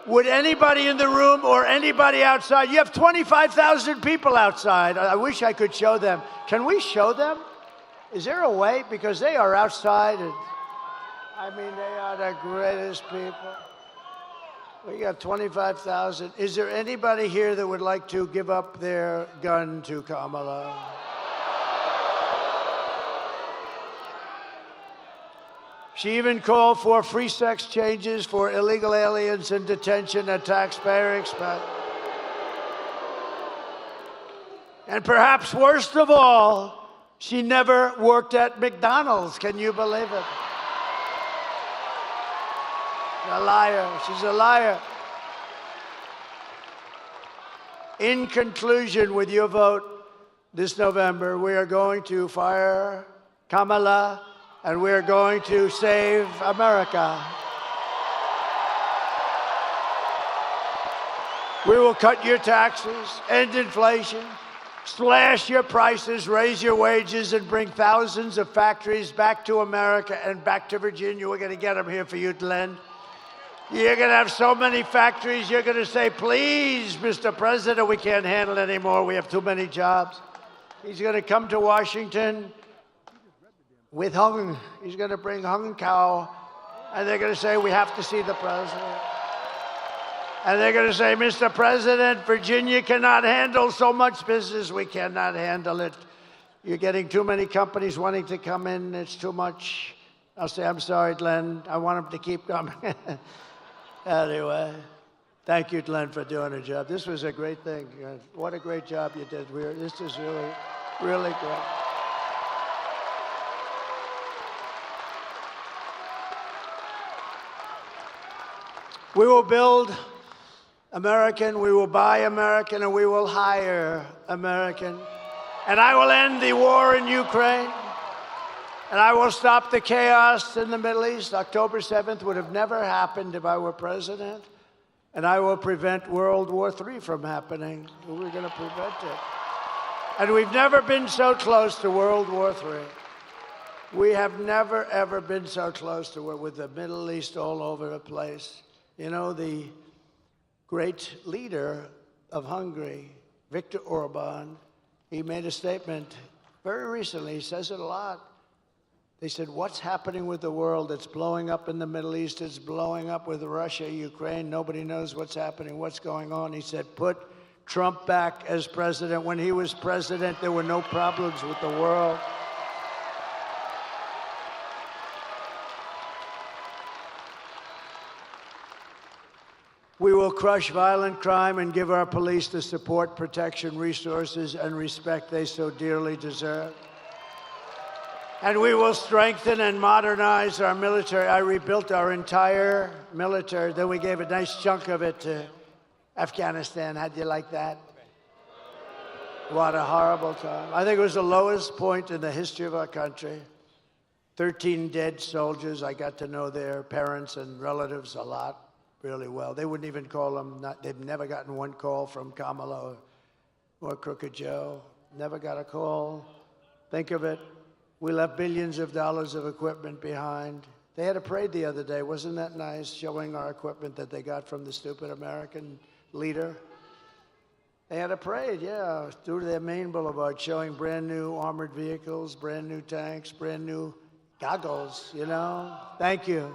Would anybody in the room or anybody outside, you have 25,000 people outside. I wish I could show them. Can we show them? Is there a way? Because they are outside. And, I mean, they are the greatest people. We got 25,000. Is there anybody here that would like to give up their gun to Kamala? She even called for free sex changes for illegal aliens in detention at taxpayer expense. And perhaps worst of all, she never worked at McDonald's. Can you believe it? A liar. She's a liar. In conclusion, with your vote this November, we are going to fire Kamala, and we're going to save America. We will cut your taxes, end inflation, slash your prices, raise your wages, and bring thousands of factories back to America and back to Virginia. We're going to get them here for you, Glenn. You're going to have so many factories, you're going to say, please, Mr. President, we can't handle it anymore. We have too many jobs. He's going to come to Washington with hung. He's going to bring hung cow, and they're going to say, we have to see the president. And they're going to say, Mr. President, Virginia cannot handle so much business. We cannot handle it. You're getting too many companies wanting to come in. It's too much. I'll say, I'm sorry, Glenn. I want them to keep coming. Anyway, thank you, Glenn, for doing a job. This was a great thing. What a great job you did. This is really, really great. We will build American, we will buy American, and we will hire American. And I will end the war in Ukraine. And I will stop the chaos in the Middle East. October 7th would have never happened if I were president. And I will prevent World War III from happening. We're going to prevent it. And we've never been so close to World War III. We have never, ever been so close to it, with the Middle East all over the place. You know, the great leader of Hungary, Viktor Orban, he made a statement very recently. He says it a lot. They said, what's happening with the world? It's blowing up in the Middle East. It's blowing up with Russia, Ukraine. Nobody knows what's happening, what's going on. He said, put Trump back as president. When he was president, there were no problems with the world. We will crush violent crime and give our police the support, protection, resources, and respect they so dearly deserve. And we will strengthen and modernize our military. I rebuilt our entire military. Then we gave a nice chunk of it to Afghanistan. How'd you like that? What a horrible time. I think it was the lowest point in the history of our country. 13 dead soldiers. I got to know their parents and relatives a lot, really well. They wouldn't even call them, they've never gotten one call from Kamala or Crooked Joe. Never got a call. Think of it. We left billions of dollars of equipment behind. They had a parade the other day. Wasn't that nice, showing our equipment that they got from the stupid American leader? They had a parade, yeah, through their main boulevard, showing brand new armored vehicles, brand new tanks, brand new goggles, you know? Thank you.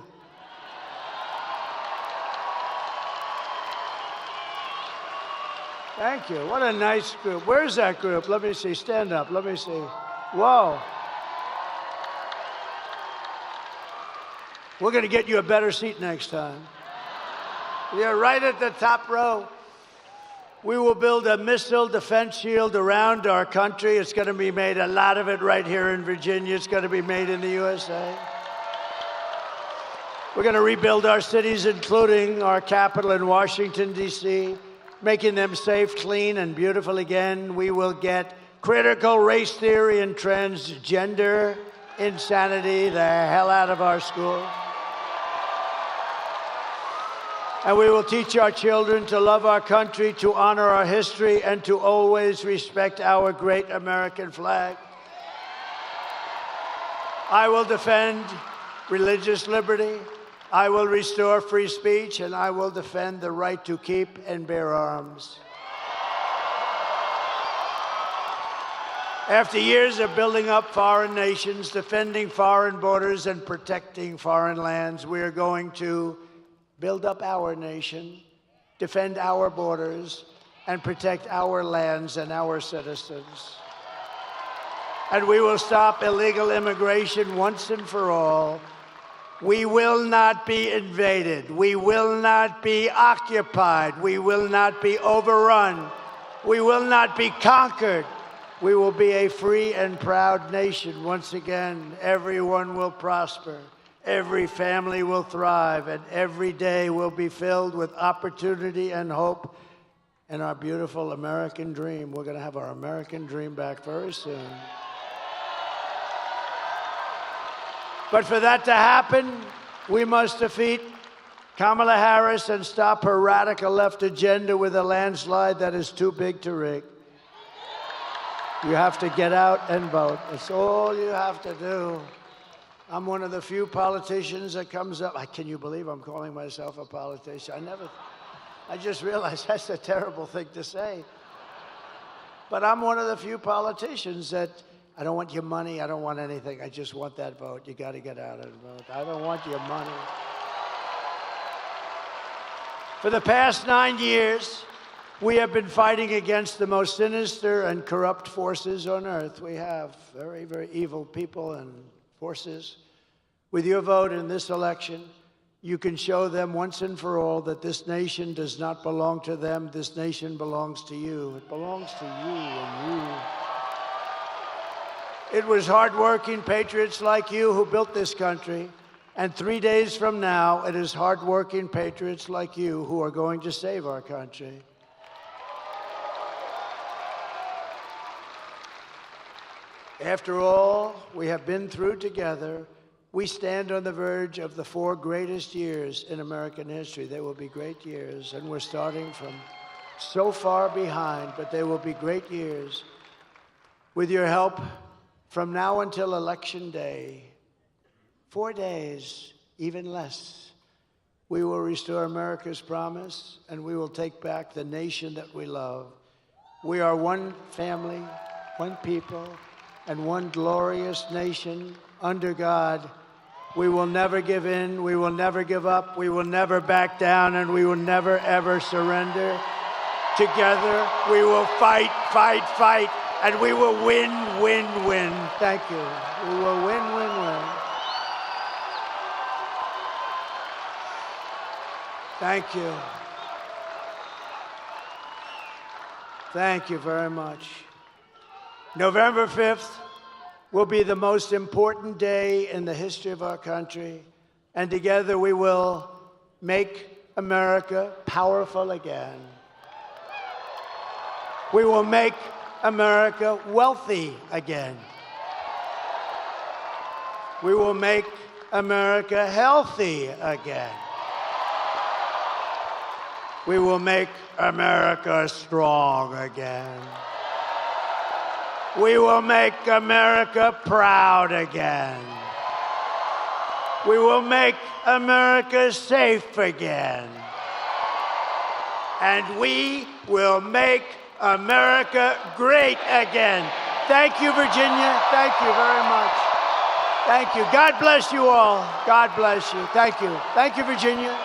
Thank you. What a nice group. Where's that group? Let me see. Stand up. Let me see. Whoa. We're going to get you a better seat next time. You're right at the top row. We will build a missile defense shield around our country. It's going to be made, a lot of it right here in Virginia. It's going to be made in the USA. We're going to rebuild our cities, including our capital in Washington, D.C., making them safe, clean, and beautiful again. We will get critical race theory and transgender insanity the hell out of our school. And we will teach our children to love our country, to honor our history, and to always respect our great American flag. I will defend religious liberty. I will restore free speech, and I will defend the right to keep and bear arms. After years of building up foreign nations, defending foreign borders, and protecting foreign lands, we are going to build up our nation, defend our borders, and protect our lands and our citizens. And we will stop illegal immigration once and for all. We will not be invaded. We will not be occupied. We will not be overrun. We will not be conquered. We will be a free and proud nation. Once again, everyone will prosper. Every family will thrive, and every day will be filled with opportunity and hope and our beautiful American dream. We're going to have our American dream back very soon. But for that to happen, we must defeat Kamala Harris and stop her radical left agenda with a landslide that is too big to rig. You have to get out and vote. That's all you have to do. I'm one of the few politicians that comes up. Can you believe I'm calling myself a politician? I just realized that's a terrible thing to say. But I'm one of the few politicians that, I don't want your money, I don't want anything. I just want that vote. You got to get out and vote. I don't want your money. For the past 9 years, we have been fighting against the most sinister and corrupt forces on earth. We have very, very evil people and forces. With your vote in this election, you can show them once and for all that this nation does not belong to them. This nation belongs to you. It belongs to you and you. It was hardworking patriots like you who built this country. And 3 days from now, it is hardworking patriots like you who are going to save our country. After all we have been through together, we stand on the verge of the 4 greatest years in American history. They will be great years, and we're starting from so far behind, but they will be great years. With your help, from now until Election Day, 4 days, even less, we will restore America's promise, and we will take back the nation that we love. We are one family, one people, and one glorious nation under God. We will never give in, we will never give up, we will never back down, and we will never, ever surrender. Together, we will fight, fight, fight, and we will win, win, win. Thank you. We will win, win, win. Thank you. Thank you very much. November 5th will be the most important day in the history of our country, and together we will make America powerful again. We will make America wealthy again. We will make America healthy again. We will make America strong again. We will make America proud again. We will make America safe again. And we will make America great again. Thank you, Virginia. Thank you very much. Thank you. God bless you all. God bless you. Thank you. Thank you, Virginia.